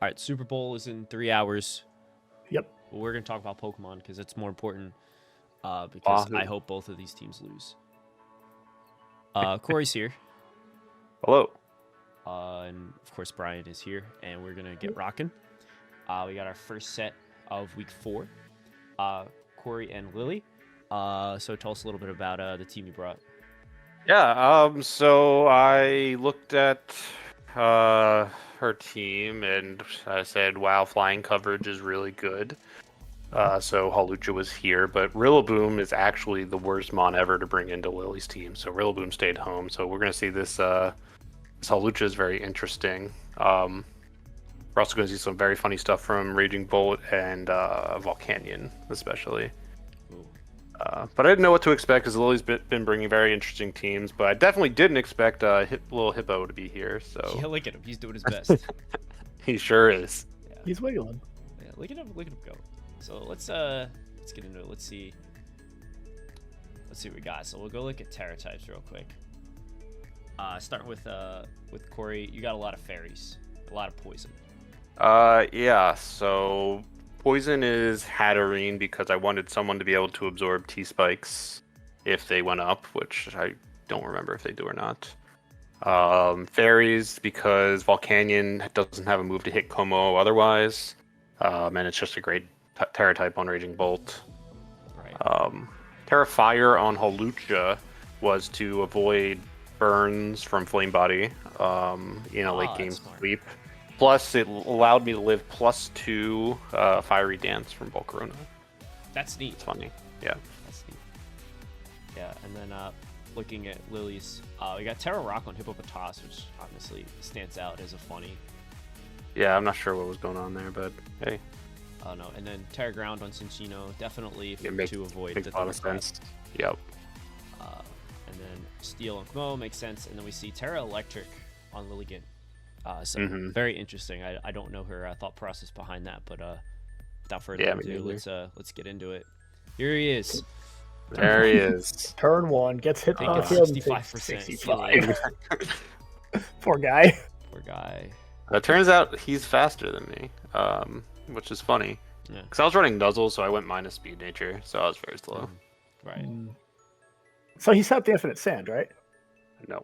All right, Super Bowl is in 3 hours. Yep. Well, we're gonna talk about Pokemon because it's more important. Because Wahoo. I hope both of these teams lose. Corey's here. Hello. And of course Brian is here, and we're gonna get rocking. We got our first set of week 4. Corey and Lily. So tell us a little bit about the team you brought. Yeah. So I looked at her team and I said, "Wow, flying coverage is really good." So Hawlucha was here, but Rillaboom is actually the worst mon ever to bring into Lily's team. So Rillaboom stayed home. So we're gonna see this. This Hawlucha is very interesting. We're also going to see some very funny stuff from Raging Bolt and Volcanion, especially. But I didn't know what to expect because Lily's been bringing very interesting teams. But I definitely didn't expect little Hippo to be here. So Yeah, look at him. He's doing his best. he sure is. Yeah. He's wiggling. Yeah, look at him go. So let's get into it. Let's see what we got. So we'll go look at Terra types real quick. Starting with Corey, you got a lot of fairies, a lot of poison. Yeah. So poison is Hatterene because I wanted someone to be able to absorb T-spikes if they went up, which I don't remember if they do or not. Fairies because Volcanion doesn't have a move to hit Como otherwise, and it's just a great Terra type on Raging Bolt. Right. Terra Fire on Hawlucha was to avoid burns from Flame Body in a late game sweep. Plus, it allowed me to live +2 Fiery Dance from Volcarona. That's neat. It's funny. Yeah. That's neat. Yeah, and then looking at Lily's, we got Terra Rock on Hippopotas, which honestly stands out as a funny. Yeah, I'm not sure what was going on there, but hey. Oh no, and then Terra Ground on Cinccino, definitely to avoid makes the a lot of sense. Yep. And then Steel on Kmo makes sense, and then we see Terra Electric on Lilligant. So very interesting. I don't know her thought process behind that, but without further ado, let's get into it. Here he is. There he is. Turn 1 gets hit on the field. 65%. Poor guy. Poor guy. It turns out he's faster than me, which is funny. Yeah. Because I was running Nuzzle, so I went minus speed nature, so I was very slow. Right. So he set up the Infinite Sand, right? No.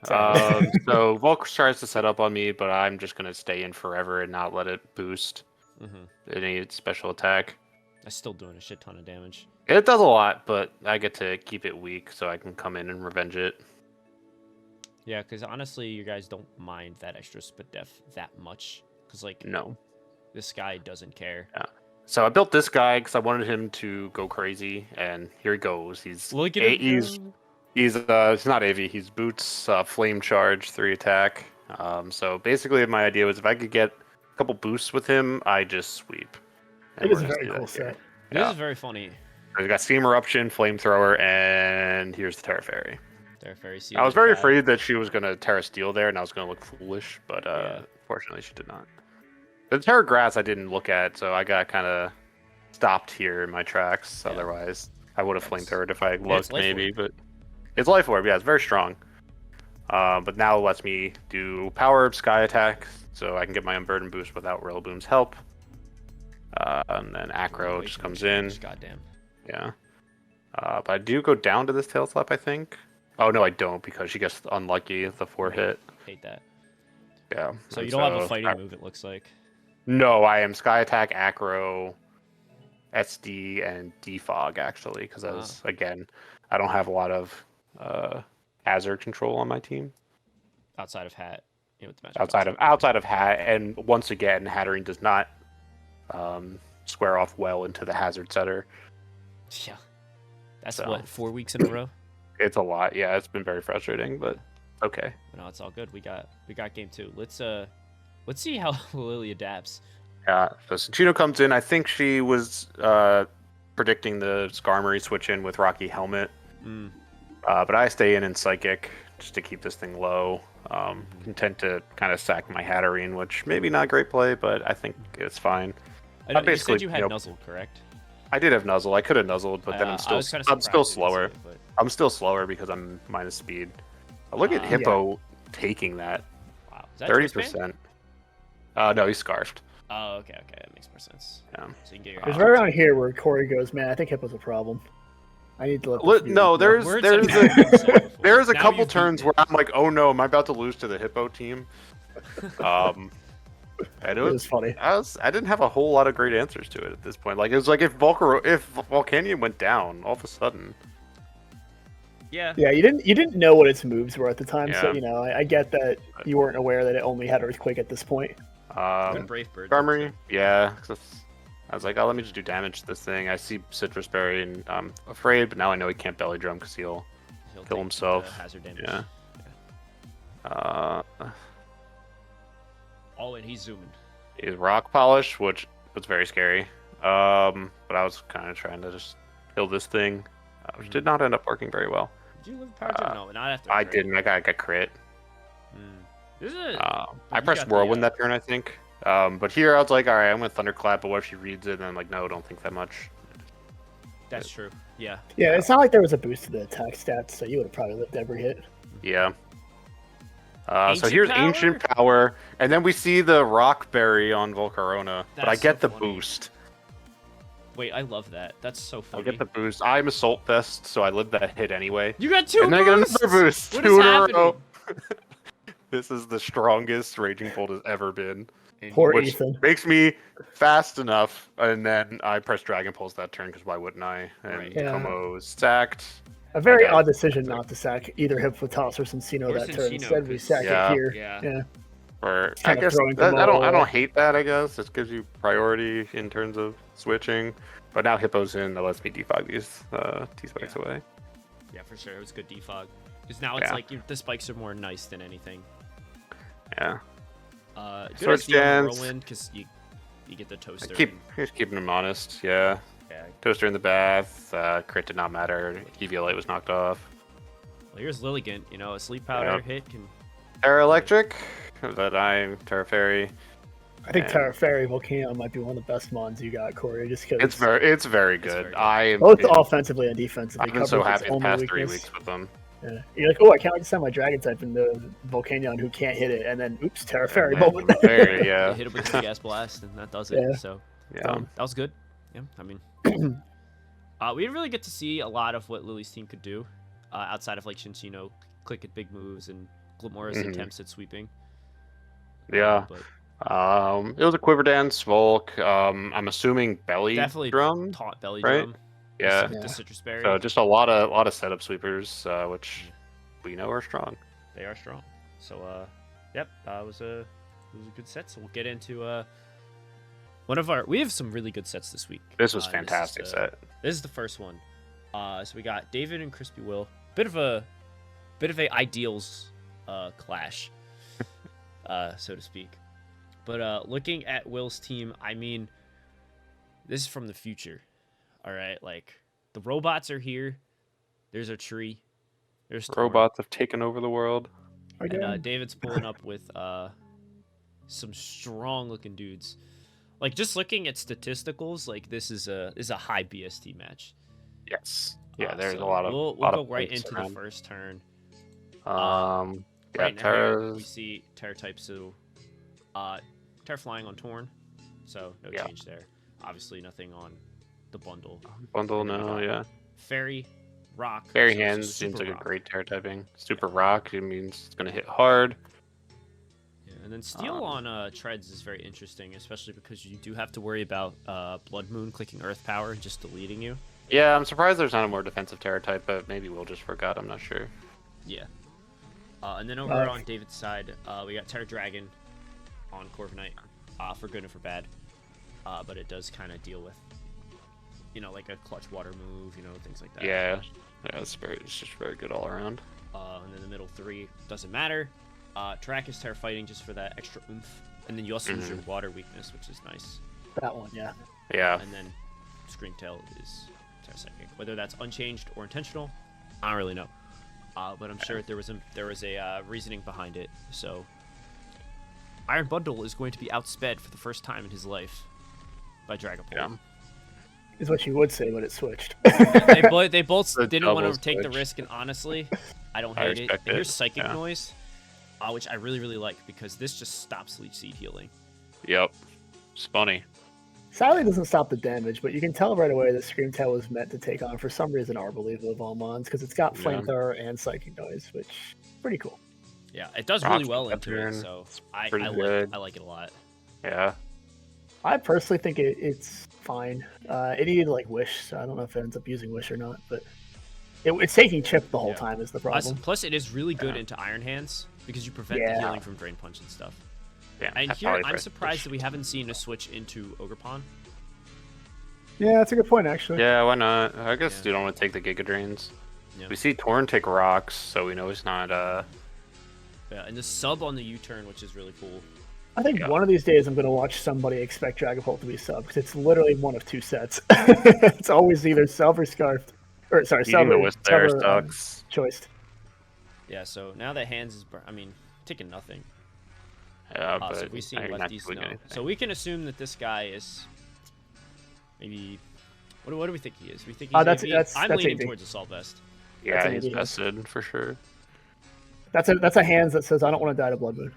So Volk tries to set up on me, but I'm just going to stay in forever and not let it boost any special attack. That's still doing a shit ton of damage. It does a lot, but I get to keep it weak so I can come in and revenge it. Yeah, because honestly, you guys don't mind that extra spit def that much. Because, like, no, this guy doesn't care. Yeah. So I built this guy because I wanted him to go crazy, and here he goes. He's look at him. He's not AV. He's Boots, Flame Charge, 3 attack. So basically, my idea was if I could get a couple boosts with him, I just sweep. It is a very cool set. It is very funny. We got Steam Eruption, Flamethrower, and here's the Terra Fairy. Terra Fairy. I was very afraid that she was gonna Terra Steel there, and I was gonna look foolish, but fortunately she did not. The Terra Grass I didn't look at, so I got kind of stopped here in my tracks. Yeah. Otherwise, I would have Flamethrowered if I looked maybe, but it's Life Orb. Yeah, it's very strong. But now it lets me do Power Herb Sky Attack, so I can get my Unburden boost without Rillaboom's help. And then Acro just comes in. Goddamn. Yeah. But I do go down to this Tail Slap, I think. Oh, no, I don't, because she gets unlucky the 4 hit. Hate that. Yeah. So you don't have a fighting move, it looks like. No, I am Sky Attack, Acro, SD, and Defog, actually, because again, I don't have a lot of hazard control on my team. Outside of Hat. You know, outside of Hat, and once again, Hatterene does not square off well into the hazard setter. Yeah. That's what, 4 weeks in a row? It's a lot. Yeah, it's been very frustrating, but okay. No, it's all good. We got game 2. Let's see how Lily adapts. Yeah, so Cinccino comes in. I think she was predicting the Skarmory switch in with Rocky Helmet. But I stay in Psychic just to keep this thing low. Content to kind of sack my Hatterene, which maybe not a great play, but I think it's fine. You said you had Nuzzle, correct? I did have Nuzzle. I could have Nuzzled, but then I'm still slower. I'm still slower because I'm minus speed. Look at Hippo taking that. Wow. Is that 30%. No, he's scarfed. Oh, okay, that makes more sense. Yeah. So you can get your There's right around here where Corey goes, man, I think Hippo's a problem. I need to let this No, viewers there's know. there's a Now couple you've beaten turns it. where I'm like, oh no, am I about to lose to the Hippo team? And It was funny. I didn't have a whole lot of great answers to it at this point. Like it was like if Volcanion went down all of a sudden. Yeah. Yeah, you didn't know what its moves were at the time, so Yeah. I get that you weren't aware that it only had Earthquake at this point. Good Brave Bird. Armory, yeah. I was like, oh, let me just do damage to this thing. I see Citrus Berry and I'm afraid, but now I know he can't belly drum because he'll kill take himself. Hazard damage. Yeah. Oh, and he's zooming. He's rock polish, which was very scary. But I was kind of trying to just kill this thing, which did not end up working very well. Did you live power gem? No, not after. I didn't. I got crit. I pressed Whirlwind that turn, I think. But here I was like, all right, I'm gonna Thunderclap. But what if she reads it? And I'm like, no, don't think that much. That's true. Yeah. Yeah, it's not like there was a boost to the attack stats, so you would have probably lived every hit. Yeah. So Ancient here's Power? Ancient Power, and then we see the Rock Berry on Volcarona. But I That's get so the funny. boost. Wait, I love that. That's so I funny. get the boost. I'm Assault Vest, so I lived that hit anyway. You got two And then I get boosts! another boost. What Two is in a happening? row. This is the strongest Raging Bolt has ever been. Poor Which Ethan. makes me fast enough, and then I press Dragon Pulse that turn, because why wouldn't I? And Right. Yeah. Komo's sacked. A very Okay. odd decision not to sack either Hippopotas or Cincino Or that turn. Cincino, Instead, we 'cause- sack Yeah. it here. Yeah. Yeah. Or I kinda guess throwing that, them I all. don't hate that. I guess it gives you priority in terms of switching. But now Hippo's in, that lets me defog these T-spikes away. Yeah, for sure. It was good defog. Because now it's Yeah. like the spikes are more nice than anything. Yeah. Good Sword idea on the stance. Whirlwind, because you get the toaster. Just keeping him honest. Yeah. Yeah. Toaster in the bath. Crit did not matter. EV Light was knocked off. Well, here's Lilligant. A sleep powder Yep. hit can. Terra Electric. But I'm Terra Fairy. I think And- Terra Fairy Volcano might be one of the best mons you got, Corey, just because It's very good. It's very good. both offensively and defensively. I've been so covers its happy the only past weakness. 3 weeks with them. Yeah. You're like, oh, I can't wait to send my Dragon type into Volcanion who can't hit it, and then oops, Terra Fairy moment. Fairy, You yeah. hit it with a gas blast, and that does it. Yeah. So Yeah. that was good. Yeah, I mean, we didn't really get to see a lot of what Lily's team could do outside of like Shinshino click at big moves and Glamora's attempts at sweeping. Yeah. But It was a Quiver Dance, Volk. I'm assuming Belly definitely Drum. taught belly right? drum. Yeah. The citrus berry. So just a lot of setup sweepers, which we know are strong. They are strong. So yep, it was a good set. So we'll get into one of our. We have some really good sets this week. This was and fantastic set. This is the first one. So we got David and Crispy Will. Bit of a ideals clash, so to speak. But looking at Will's team, I mean, this is from the future. All right, like the robots are here. There's a tree. There's Torn. Robots have taken over the world. And David's pulling up with some strong looking dudes. Like just looking at statisticals, like this is a high BST match. Yes. Yeah, there's so a lot of. We'll lot go of right points into around. the first turn. Yeah, Right now, Terra's. we see Terra type, so Terra flying on Torn, so no Yeah. change there. Obviously, nothing on the bundle. Bundle, And then we no, got yeah. Fairy, Rock. Fairy so it's a Hands seems super like rock. a great Terra typing. Super Rock, it means it's going to hit hard. Yeah, and then Steel on Treads is very interesting, especially because you do have to worry about Blood Moon clicking Earth Power and just deleting you. Yeah, I'm surprised there's not a more defensive Terra type, but maybe Will just forgot, I'm not sure. Yeah. And then over on David's side, we got Terra Dragon on Corviknight, for good and for bad. But it does kind of deal with, like a clutch water move, things like that. Yeah, it's just very good all around. And then the middle three doesn't matter. Track is Terra Fighting just for that extra oomph. And then you also use your water weakness, which is nice. That one, yeah. Yeah. And then Screamtail is Terra Psychic. Whether that's unchanged or intentional, I don't really know. But I'm sure there was a reasoning behind it. So Iron Bundle is going to be outsped for the first time in his life by Dragapult. Yeah. Is what you would say, but it switched. They both The didn't want to double take the switch. risk, and honestly, I don't I hate it. respect And it, here's Psychic yeah. Noise, which I really, really like because this just stops Leech Seed healing. Yep. It's funny. Sadly, it doesn't stop the damage, but you can tell right away that Screamtail was meant to take on, for some reason, Arbaleaf of all mons, because it's got Flamethrower and Psychic Noise, which is pretty cool. Yeah, it does really well into it, so I like it a lot. Yeah. I personally think it's fine. It needed like Wish, so I don't know if it ends up using Wish or not, but it's taking Chip the whole time is the problem. Plus, it is really good into Iron Hands because you prevent the healing from Drain Punch and stuff. Yeah, and here, I'm surprised that we haven't seen a switch into Ogre Pawn. Yeah, that's a good point, actually. Yeah, why not? I guess you don't want to take the Giga Drains. Yeah. We see Torn take rocks, so we know he's not... Yeah, and the sub on the U-turn, which is really cool. I think one of these days I'm going to watch somebody expect Dragapult to be sub, because it's literally one of two sets. It's always either sub or scarfed. Or, sorry, sub or choiced. Yeah, so now that Hands is... taking nothing. Yeah, but so we see lefties no. So we can assume that this guy is maybe... What do we think he is? We think he's I'm leaning towards Assault Vest. Yeah, he's vested for sure. That's a Hands that says, I don't want to die to Blood Moon.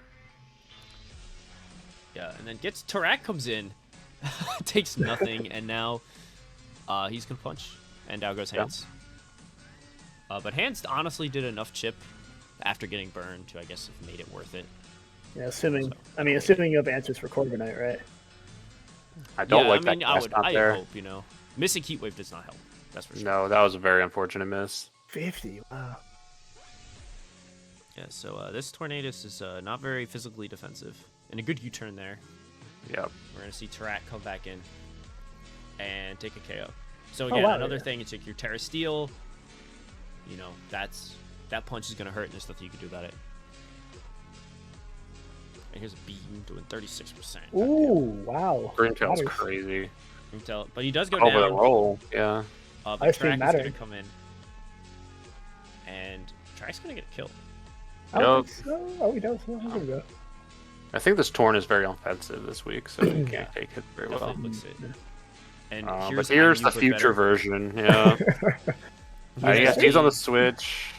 Yeah, and then Tarak comes in, takes nothing, and now he's going to punch. And down goes Hands. But Hands honestly did enough chip after getting burned to, I guess, have made it worth it. Yeah, assuming you have answers for Corviknight, right? I don't like that. I hope, Missing Heat Wave does not help. That's for sure. No, that was a very unfortunate miss. 50, wow. Yeah, so this Tornadus is not very physically defensive. And a good U-turn there. Yep. We're going to see Tarak come back in and take a KO. So again, another thing, it's like your Terra Steel. That punch is going to hurt, and there's nothing you can do about it. And here's a beam doing 36%. Ooh, wow. Screamtail's crazy. But he does go down. Over the roll, yeah. But Tarak is going to come in. And Tarak's going to get a kill. I don't think so. Oh, he does. Well, he's going to go. I think this Torn is very offensive this week, so you can't take it very well. Looks it. And but here's the future version, yeah. He's on the Switch.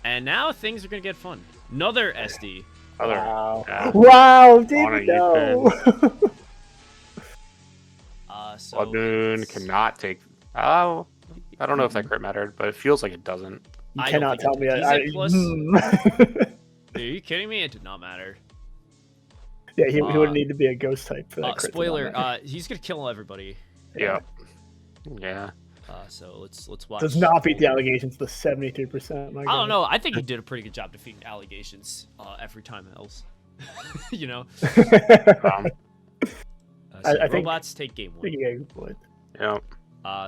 And now things are going to get fun. Another SD. Wow, David, no. Blood Moon cannot take... I don't know if that crit mattered, but it feels like it doesn't. You cannot tell me. Are you kidding me? It did not matter. Yeah, he would need to be a ghost type for that crit. Spoiler, he's going to kill everybody. Yeah. So let's watch. Does not beat the allegations the 73%. I don't know. I think he did a pretty good job defeating allegations every time else. I think robots take game one. Yeah.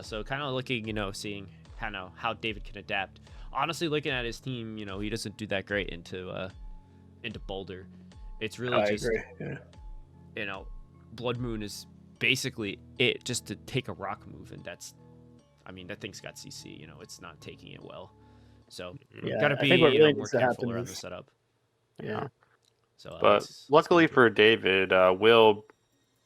So kind of looking, seeing how David can adapt. Honestly, looking at his team, he doesn't do that great into Boulder. It's really just, Blood Moon is basically it just to take a rock move, and that thing's got CC. It's not taking it well. So gotta be more careful around the setup. Yeah. So, but luckily for David, Will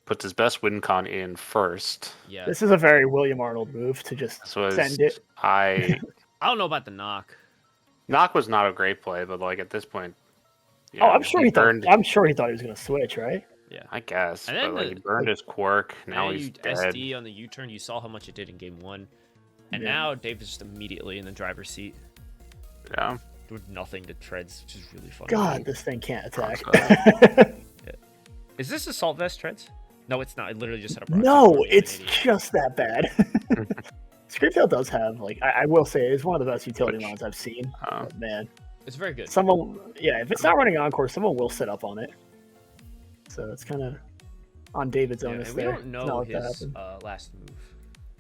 puts his best win con in first. Yeah. This is a very William Arnold move to just send it. I don't know about the knock. Knock was not a great play, but at this point. I'm sure he thought he was gonna switch, right? Yeah, I guess. And then he burned his quirk. Now he's dead. SD on the U-turn. You saw how much it did in game one, and now Dave's just immediately in the driver's seat. Yeah. With nothing to treads, which is really funny. God, this thing can't attack. Is this Assault Vest treads? No, it's not. It literally just had a. No, it's just that bad. Screamtail does have I will say it's one of the best utility mons I've seen. Man, it's very good. If it's not running Encore, someone will set up on it. So it's kind of on David's onus there. We don't know his last move.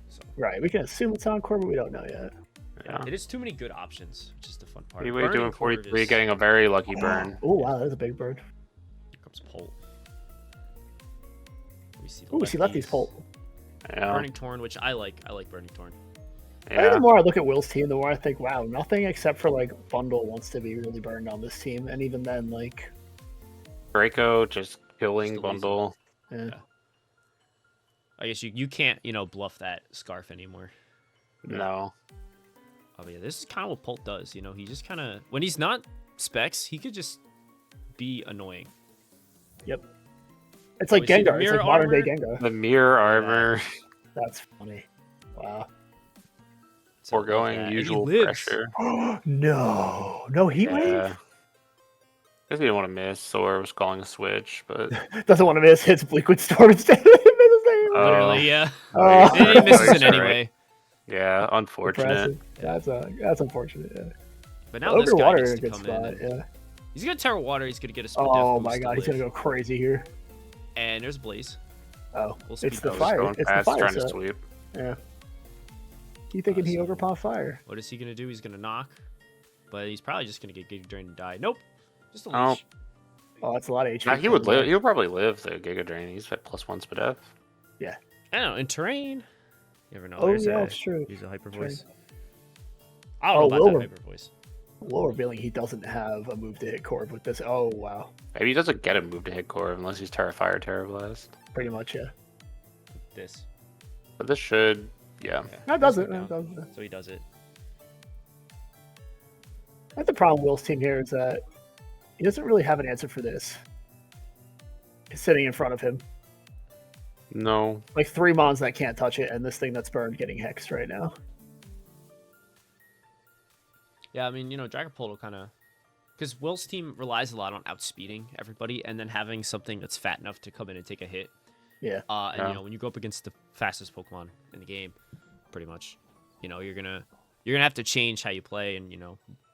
So. Right, we can assume it's Encore, but we don't know yet. Yeah, it is too many good options, which is the fun part. We're doing 43, getting a very lucky burn. Oh wow, that's a big bird. Here comes Polt. We see lefty's Polt. Yeah. Burning Torn, which I like. I like Burning Torn. Yeah. I think the more I look at Will's team, the more I think, wow, nothing except for Bundle wants to be really burned on this team, and even then, Draco just killing Bundle. Yeah. I guess you can't bluff that Scarf anymore. No. Oh yeah, this is kind of what Polt does. He just kind of when he's not specs, he could just be annoying. Yep. It's like Gengar. It's like modern day Gengar. The mirror armor. That's funny. Wow. Foregoing usual pressure. No heat wave. Because he didn't want to miss, or was calling a switch, but doesn't want to miss. Hits Liquid Storm instead. Literally, yeah. He misses it anyway. Yeah, unfortunate. That's unfortunate. Yeah. But now this guy gets to good come spot, in. Yeah. He's gonna Terra Water. He's gonna get a split. Oh my god, he's gonna go crazy here. And there's Blaze. Oh, it's the fire. It's the fire trying to set. sweep. Yeah. You thinking he overpower fire? What is he gonna do? He's gonna knock, but he's probably just gonna get Giga Drain and die. Nope. Just a leash. Oh, that's a lot of HP. Nah, he would live. He would probably live the Giga Drain. He's at +1 Spadef. Yeah. I don't know. In terrain, you never know. Oh yeah, that's true. Use a hyper voice. I don't know about that hyper voice. Low revealing he doesn't have a move to hit Corv with this. Oh wow. Maybe he doesn't get a move to hit Corv unless he's Terra Fire, Terra Blast. Pretty much, yeah. This. But this should, yeah. That does it. So he does it. I think the problem with Will's team here is that he doesn't really have an answer for this. He's sitting in front of him. No. Like 3 mons that can't touch it, and this thing that's burned getting hexed right now. Yeah, I mean, Dragapult will kind of... Because Will's team relies a lot on outspeeding everybody, and then having something that's fat enough to come in and take a hit. Yeah. When you go up against the fastest Pokemon in the game, pretty much, you're gonna have to change how you play, and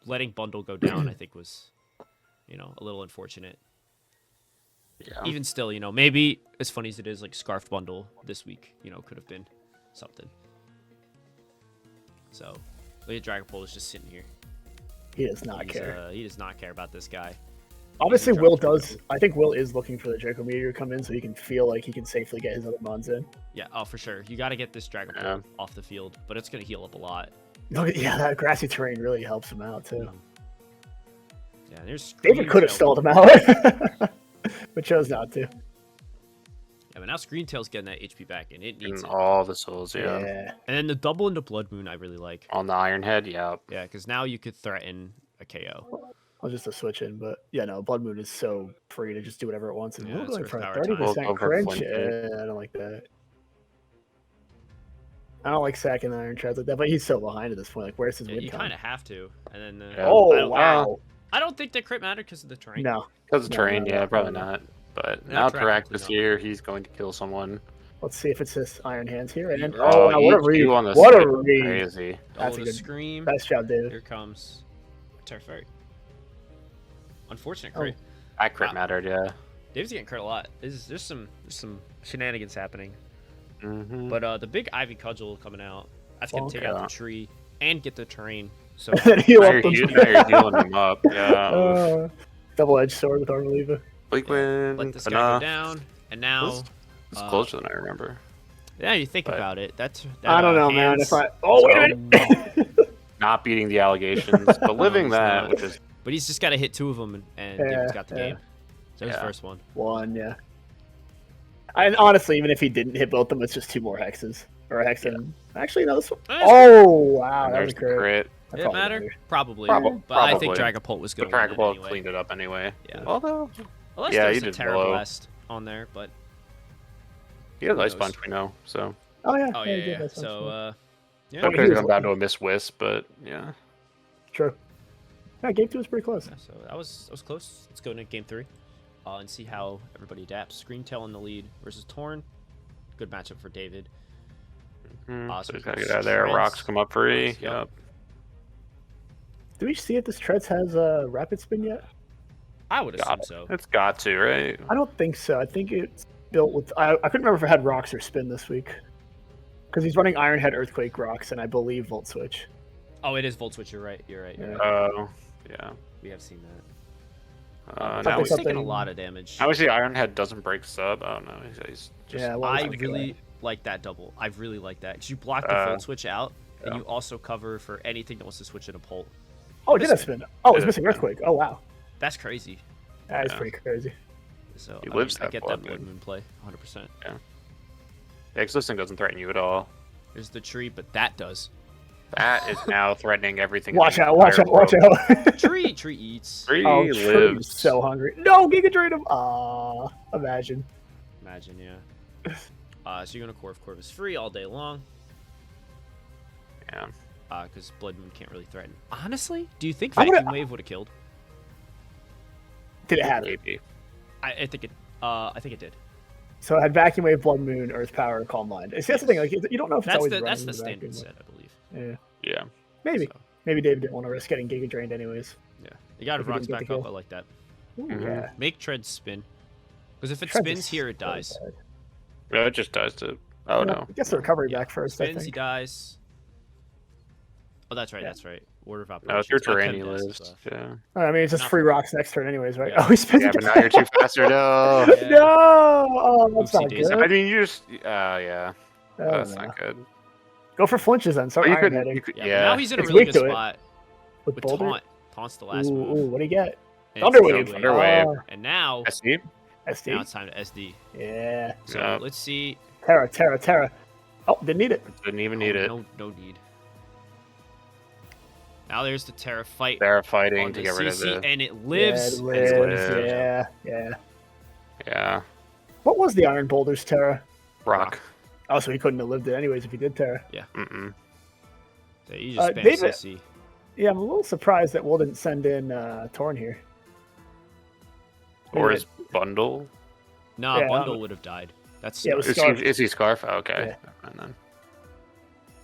letting Bundle go down, I think was, a little unfortunate. Yeah. Even still, maybe as funny as it is, like Scarf Bundle this week, could have been something. So, look at Dragapult is just sitting here. He does not care. He does not care about this guy. Obviously, Will does. I think Will is looking for the Draco Meteor to come in so he can feel like he can safely get his other mons in. Yeah, oh, for sure. You got to get this Dragapult off the field, but it's going to heal up a lot. Yeah, that grassy terrain really helps him out, too. Yeah, there's David could have stalled him out, but chose not to. Yeah, but now Screen Tail's getting that HP back, and it needs all the souls, yeah. And then the double into Blood Moon, I really like. On the Iron Head, yeah. Yeah, because now you could threaten a KO. Well, just a switch in, but yeah, no, Blood Moon is so free to just do whatever it wants. And we're going for a 30% cringe. I don't like that. I don't like sacking the Iron Treads like that, but he's so behind at this point. Like, where's his win? You kind of have to. And then. Wow. I don't think that crit mattered because of the terrain. No. Because of terrain, probably not. But now Terractus here, he's going to kill someone. Let's see if it's his Iron Hands here. And wow, what a read! What a read! Crazy. That's a good scream. Nice job, David. Here comes Terrafairy. Unfortunate crit. That crit mattered, yeah. David's getting crit a lot. There's some shenanigans happening. Mm-hmm. But the big Ivy Cudgel coming out. That's gonna take out the tree and get the terrain. So now you're healing him up. Yeah. Double-edged sword with Armaliva. Bleakwind. Let this guy go down, and now it's closer than I remember. Yeah, you think about it. I don't know, man. Wait a minute. Not beating the allegations, but living that, which is. But he's just got to hit 2 of them, and David's got the game. So his first one. Yeah. And honestly, even if he didn't hit both of them, it's just 2 more hexes. Or a hex and... Actually, no, this one... Oh, wow. That was a crit. Did it matter? Probably. But I think Dragapult was good. Dragapult cleaned it up anyway. Yeah. Although... Unless there's a Terra Blast on there, but... He has Ice Punch, we know, so... Oh, yeah. Oh, yeah. So, yeah. That could come down to a Miss Wisp, but, yeah. True. Yeah, game 2 was pretty close. Yeah, so that was close. Let's go into game 3 and see how everybody adapts. Screen Tail in the lead versus Torn. Good matchup for David. So he's got to get out of there. Rocks come up free. Yep. Do we see if this Treads has a Rapid Spin yet? I would assume so. It's got to, right? I don't think so. I think it's built with... I couldn't remember if it had Rocks or Spin this week. Because he's running Iron Head, Earthquake, Rocks, and I believe Volt Switch. Oh, it is Volt Switch. You're right. Oh, yeah. We have seen that. Now he's taking a lot of damage. Now we see Iron Head doesn't break sub. Oh, no. He's just... Yeah, I really like that double. I really like that. Because you block the Volt Switch out, and you also cover for anything that wants to switch in a Pult. Oh, it did have Spin. Oh, it's missing Earthquake. Oh, wow. That's crazy. That is pretty crazy. So he lives I get that Blood Moon play 100%. Yeah. Because this thing doesn't threaten you at all. There's the tree, but that does. That is now threatening everything. Watch out! Tree eats. Tree lives. So hungry. No, Giga Drain him. Imagine. imagine, yeah. So you're gonna Corv is free all day long. Yeah. Because Blood Moon can't really threaten. Honestly, do you think Vacuum Wave would have killed? Did it have it? I think it did. So it had Vacuum Wave, Blood Moon, Earth Power, Calm Mind. It's the thing. Like you don't know if it's always that's the standard set, I believe. Yeah. Yeah. Maybe. So. Maybe David didn't want to risk getting Giga Drained anyways. Yeah. You got Rocks back up. I like that. Ooh, yeah. Make Tread spin. Because if it spins here, it dies. No, it just dies to. Oh no. I guess the recovery back first. Spins, he dies. Oh, that's right. That's right. Order of operations. No, it's your terrain he lives. Yeah. I mean, it's just free rocks next turn, anyways, right? Yeah. Oh, he spins. Yeah, but now you're too faster. No. Yeah. No. Oh, that's not good. I mean, you just. Yeah. That's not good. Go for flinches then. Start Iron Heading. Yeah. Now he's in a really good spot. With Taunt. Taunt's the last move. Ooh, what do you get? Thunderwave. And now. SD? Now it's time to SD. Yeah. So let's see. Terra. Oh, didn't need it. Didn't even need it. No need. Now there's the Terra fight. Terra fighting to get rid of it. And it lives. Yeah, it lives. Yeah. What was the Iron Boulder's Terra? Rock. Oh, so he couldn't have lived it anyways if he did Terra. Yeah. Mm-mm. So you just spam David, CC. Yeah, I'm a little surprised that Will didn't send in Torn here. Or his Bundle? No, Bundle would have died. That's is he Scarf? Oh, okay.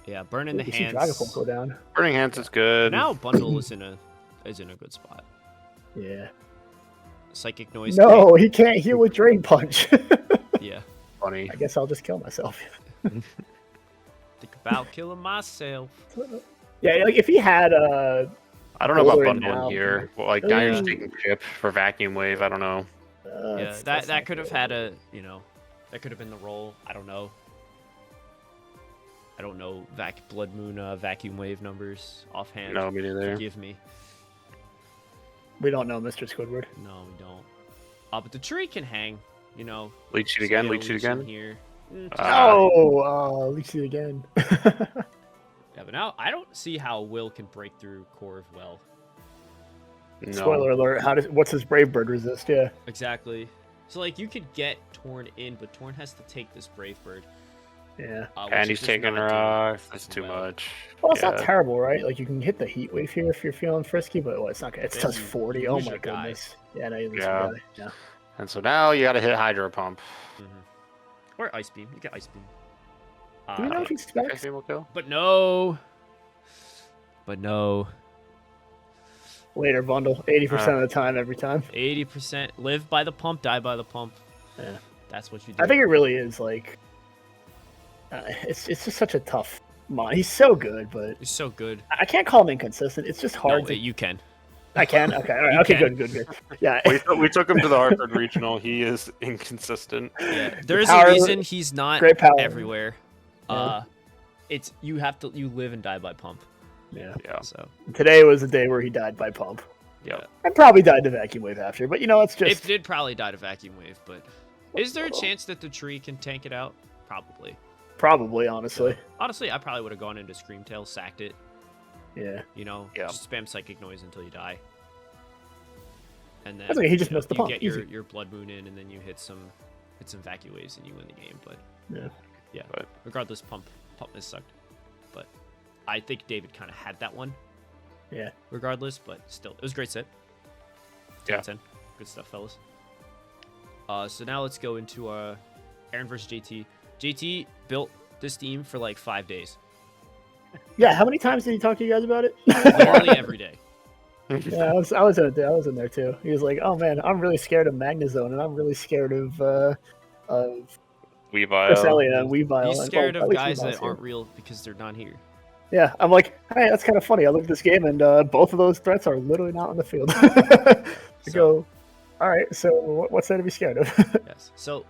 Yeah, Burning the Hands. Dragapult go down. Burning Hands is good. Now Bundle is in a good spot. Yeah. Psychic Noise. No, he can't heal with Drain Punch. Yeah. Funny. I guess I'll just kill myself. Think about killing myself. Yeah, like if he had I don't know about Bundle here. Well, like now you're just taking Chip for Vacuum Wave. I don't know. Yeah, that could have had that could have been the role. I don't know. Blood Moon Vacuum Wave numbers offhand. No, me neither. Forgive me. We don't know, Mr. Squidward. No, we don't. But the tree can hang. Leech it again. Leech it again. Here. Leech it again. Yeah, but now I don't see how Will can break through Corv well. No. Spoiler alert! What's his Brave Bird resist? Yeah. Exactly. So like you could get Torn in, but Torn has to take this Brave Bird. Yeah. And he's taking Rock. That's too much. Well, it's not terrible, right? Like you can hit the Heat Wave here if you're feeling frisky, but it's not good. It does 40. Oh my goodness. Yeah, no, you lose your guy. Yeah. And so now you got to hit Hydro Pump. Or Ice Beam. You get Ice Beam. Do you know if he's back? Ice Beam will kill? But no. Later Bundle. 80% of the time, every time. 80%. Live by the pump, die by the pump. Yeah. That's what you do. I think it really is like. It's just such a tough mod. He's so good, but he's so good. I can't call him inconsistent. It's just hard. You can. I can. Okay. All right. Okay. Good. Yeah. We took him to the Hartford Regional. He is inconsistent. Yeah. There's a reason he's not everywhere. Yeah. You live and die by pump. Yeah. So today was the day where he died by pump. Yeah. And probably died to Vacuum Wave after, but it's just. It did probably die to Vacuum Wave, but is there a chance that the tree can tank it out? Probably, honestly. So, honestly, I probably would have gone into Screamtail, sacked it. Yeah. Just spam Psychic Noise until you die. And then he just missed the pump. You get your Blood Moon in, and then you hit some Vacuum Waves, and you win the game. But yeah. But regardless, pump miss sucked. But I think David kind of had that one. Yeah. Regardless, but still, it was a great set. 10. Good stuff, fellas. So now let's go into Aaron versus JT. JT built this team for like 5 days. Yeah, how many times did he talk to you guys about it? Literally every day. Yeah, I was in there too. He was like, "Oh man, I'm really scared of Magnezone, and I'm really scared of Weavile and Weavile." He's scared of guys that aren't real because they're not here. Yeah, I'm like, hey, that's kind of funny. I looked at this game, and both of those threats are literally not on the field. Go, all right. So what's there to be scared of? Yes. So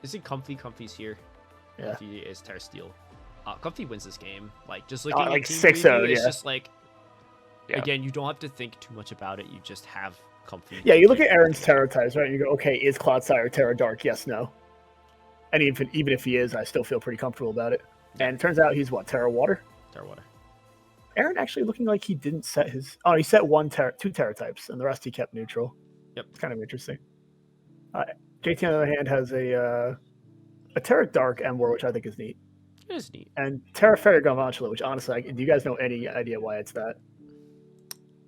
Isn't Comfy's here? Yeah. Comfy is Terra Steel. Comfy wins this game. Like, just looking at Team 6-0, it's just like, again, you don't have to think too much about it. You just have Comfy. Yeah, you look at Aaron's Terra types, right? And you go, okay, is Clodsire Terra Dark? Yes, no. And even if he is, I still feel pretty comfortable about it. And it turns out he's what, Terra Water? Terra Water. Aaron actually looking like he didn't set his... Oh, he set two Terra types, and the rest he kept neutral. Yep. It's kind of interesting. JT on the other hand has a Terra Dark Ember, which I think is neat. It is neat. And Terra Fairy Galvantula, which honestly, do you guys know any idea why it's that?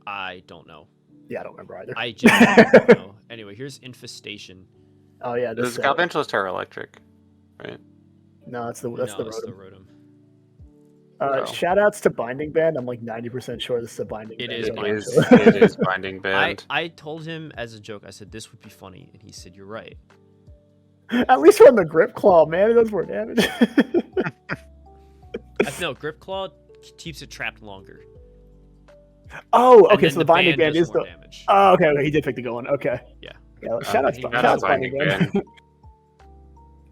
I don't know. Yeah, I don't remember either. I genuinely don't know. Anyway, here's Infestation. Oh yeah, this Galvantula's Terra Electric, right? No, that's the Rotom. Shout outs to Binding Band. I'm like 90% sure this is a Binding Band. It is Binding Band. I told him as a joke, I said, this would be funny. And he said, you're right. At least we're on the Grip Claw, man. It does more damage. No, Grip Claw keeps it trapped longer. Oh, okay. So the Binding Band is the damage. Oh, okay. He did pick the good one. Okay. Yeah. Shout outs to Binding Band.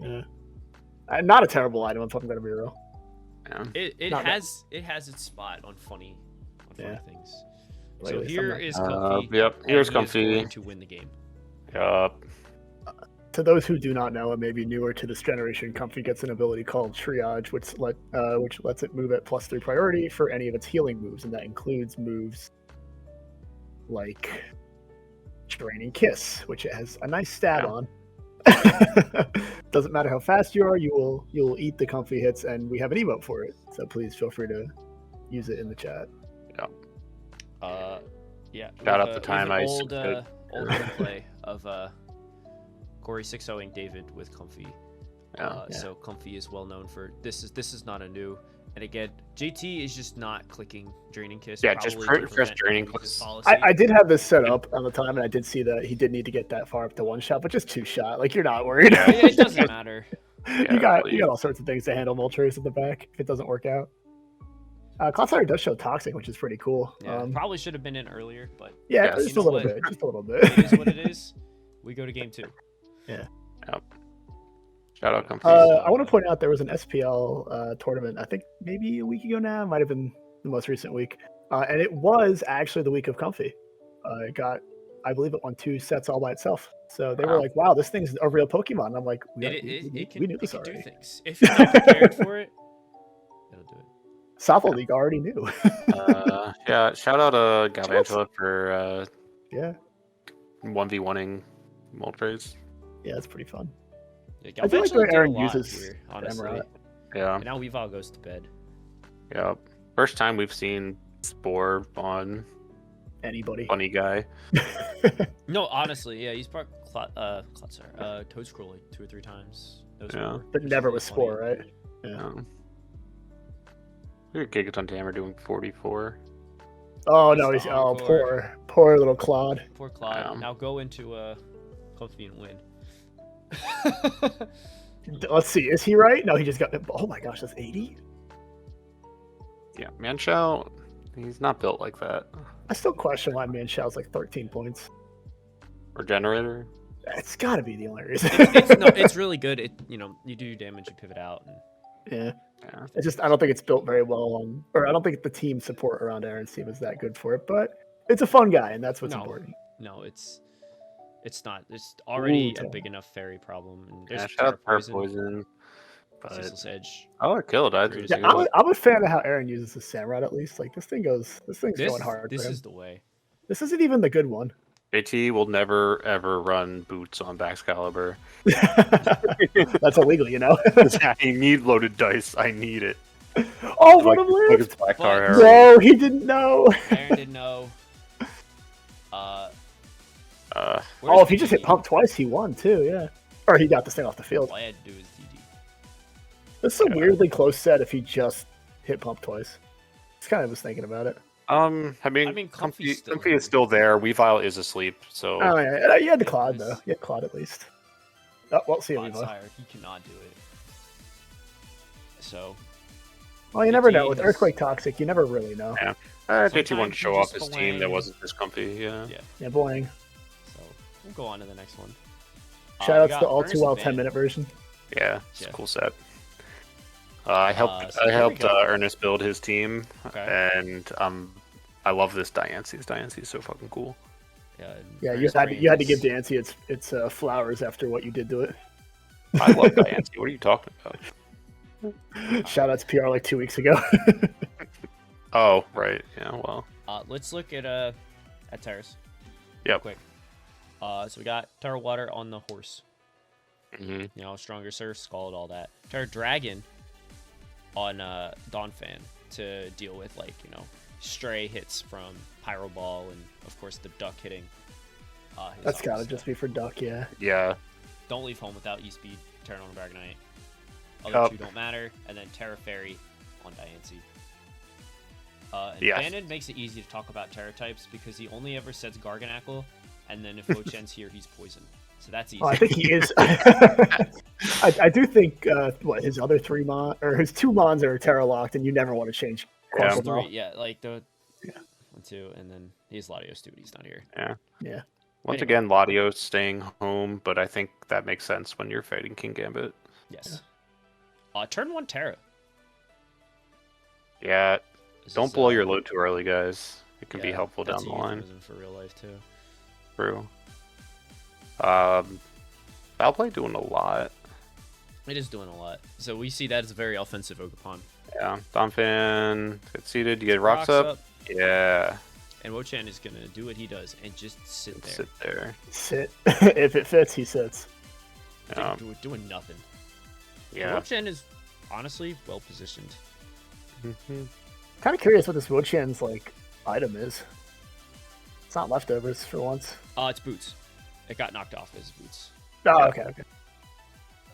Yeah. Not a terrible item, if I'm going to be real. Yeah. It has its spot on funny things. So here is Comfy. Here's Comfy to win the game. Yup. To those who do not know and maybe newer to this generation, Comfy gets an ability called Triage, which lets it move at +3 priority for any of its healing moves, and that includes moves like Draining Kiss, which it has a nice stat on. Doesn't matter how fast you are, you'll eat the Comfy hits, and we have an emote for it. So please feel free to use it in the chat. Yeah. Shout out the time I old gameplay of Corey 6-0ing David with Comfy. So Comfy is well known for this is not a new. And again, JT is just not clicking Draining Kiss. Yeah, just press Draining Kiss. I did have this set up on the time, and I did see that he did need to get that far up to 1-shot, but just 2-shot. Like, you're not worried. Yeah, it doesn't matter. You got all sorts of things to handle Moltres at the back if it doesn't work out. Cloudslayer does show Toxic, which is pretty cool. Yeah, probably should have been in earlier, but just a little bit. Just a little bit. It is what it is. We go to game 2. Yeah. Yep. Shout out Comfy. I want to point out there was an SPL tournament, I think maybe a week ago now. It might have been the most recent week. And it was actually the week of Comfy. I believe it won 2 sets all by itself. So they were like, wow, this thing's a real Pokemon. And I'm like, we knew this already. Do things. If you're not prepared for it, it'll do it. SAPA League already knew. Yeah, shout out Galvantula for 1v1ing Moltres. Yeah, it's pretty fun. Yeah, I feel like where Aaron uses here, honestly. Emerald. Yeah. And now Weavile goes to bed. Yeah. First time we've seen Spore on anybody. Funny guy. No, honestly, yeah, he's brought Toadscroll like 2 or 3 times. But never with Spore, right? Yeah. Look at Gigaton Tamer doing 44. Oh no, he's poor little Claude. Poor Claude. Now go into Comfy and win. Let's see, is he right? No, he just got. Oh my gosh, that's 80. Yeah, Manchow, he's not built like that. I still question why Manchow's like 13 points. Regenerator. It's got to be the only reason. It's really good. You do your damage, you pivot out. Yeah. It's just I don't think it's built very well or I don't think the team support around Aaron's team is that good for it. But it's a fun guy, and that's what's important. No, it's not. It's already a big enough fairy problem. And there's poison. Ceaseless Edge. Oh, it killed. I'm a fan of how Aaron uses the Samurott at least. Like this thing's going hard. This is the way. This isn't even the good one. JT will never ever run boots on Baxcalibur. That's illegal, you know. I need loaded dice. I need it. Oh, what a lift! No, he didn't know. Aaron didn't know. If he just hit pump twice, he won too. Yeah, or he got this thing off the field. All I had to do was DD. This is a weirdly close set if he just hit pump twice. Just kind of was thinking about it. I mean, Comfy is still there. Weavile is asleep, so. Oh yeah, you had the Claude though. You had Claude at least. Oh, well, see you, Weavile. He cannot do it. So. Well, you never know with Earthquake Toxic. You never really know. Yeah, JT wanted to show off his team that wasn't this Comfy. Yeah. Yeah, boing. So we'll go on to the next one. Shout out to the all too well 10-minute version. Yeah, it's a cool set. I helped Ernest build his team, and I love this Diancie. This Diancie is so fucking cool. Yeah, you had to give Diancie its flowers after what you did to it. I love Diancie. What are you talking about? Shout out to PR like 2 weeks ago. Oh right, yeah. Well, let's look at Terrace. Yep. Quick. So we got Terra Water on the horse. Mm-hmm. You know, stronger Surf, Scald, all that. Terra Dragon on Donphan to deal with, like, you know, stray hits from Pyro Ball and, of course, the Duck hitting. That's gotta just be for Duck, yeah. Yeah. Don't leave home without E-Speed, Terra on Dragonite. Other two don't matter. And then Terra Fairy on Diancie. And Bandit makes it easy to talk about Terra types because he only ever sets Garganacl, and then if Wochen's here, he's poison. So that's easy. I think he is. I do think his other 3 mon or his 2 mons are Terra locked, and you never want to change. Yeah, like the 1, 2, and then he's Latios too, but he's not here. Yeah. Once again, Latios staying home, but I think that makes sense when you're fighting King Gambit. Yes. Turn 1 Terra. Yeah. Don't blow your load too early, guys. It can be helpful down the line. For real life too. True. Foul Play doing a lot. It is doing a lot. So we see that as a very offensive Ogerpon. Yeah. Donphan gets seated. You get rocks up. Yeah. And Wochan is gonna do what he does and just sit there. Sit there. Sit. If it fits, he sits. Doing nothing. Yeah. Wochan is honestly well positioned. Kind of curious what this Wochen's like item is. It's not leftovers for once. It's boots. It got knocked off as boots. Oh, okay.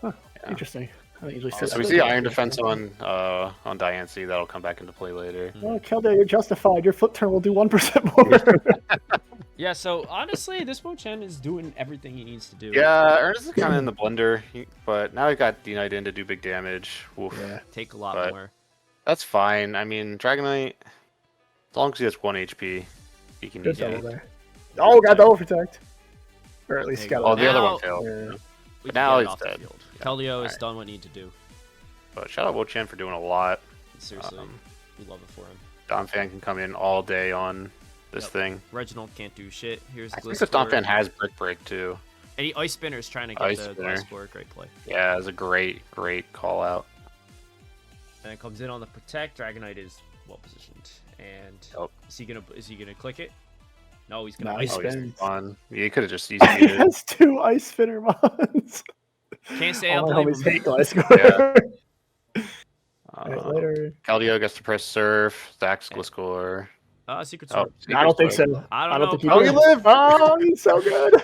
Huh, interesting. I don't usually So we see Iron Defense on Diancie. That'll come back into play later. Well, Keldeo, you're justified. Your flip turn will do 1% more. Yeah, so honestly, this Wochan is doing everything he needs to do. Yeah, Ernest is kind of in the blender, but now he got Denied in to do big damage. Oof. Yeah. Take a lot more. That's fine. I mean, Dragonite, as long as he has 1 HP, he can Good use double it. there. Oh, got double protect. Or at least got Oh, the other Now- one failed. Yeah. But now he's dead. Keldeo has done what he needed to do. But shout out Wochan for doing a lot. Seriously, we love it for him. Donphan can come in all day on this thing. Reginald can't do shit. Here's I think this Donphan has Brick Break too. And Ice Spinner's trying to get Ice the Spinner. Glass Spore. Great play. Yeah, it's a great call out. And it comes in on the Protect. Dragonite is well positioned. And is he gonna click it? No, he's gonna Ice Spin. Spin. Fun. You could have just He easily did. has 2 Ice Spinner mons. Can't say All I my blame homies him. hate Glass Score. Alright, later. Keldeo gets to press Surf. Zach's Gliscor. Secret Sword. I don't think so. I don't know. think he Oh, does. you live! Oh, he's so good.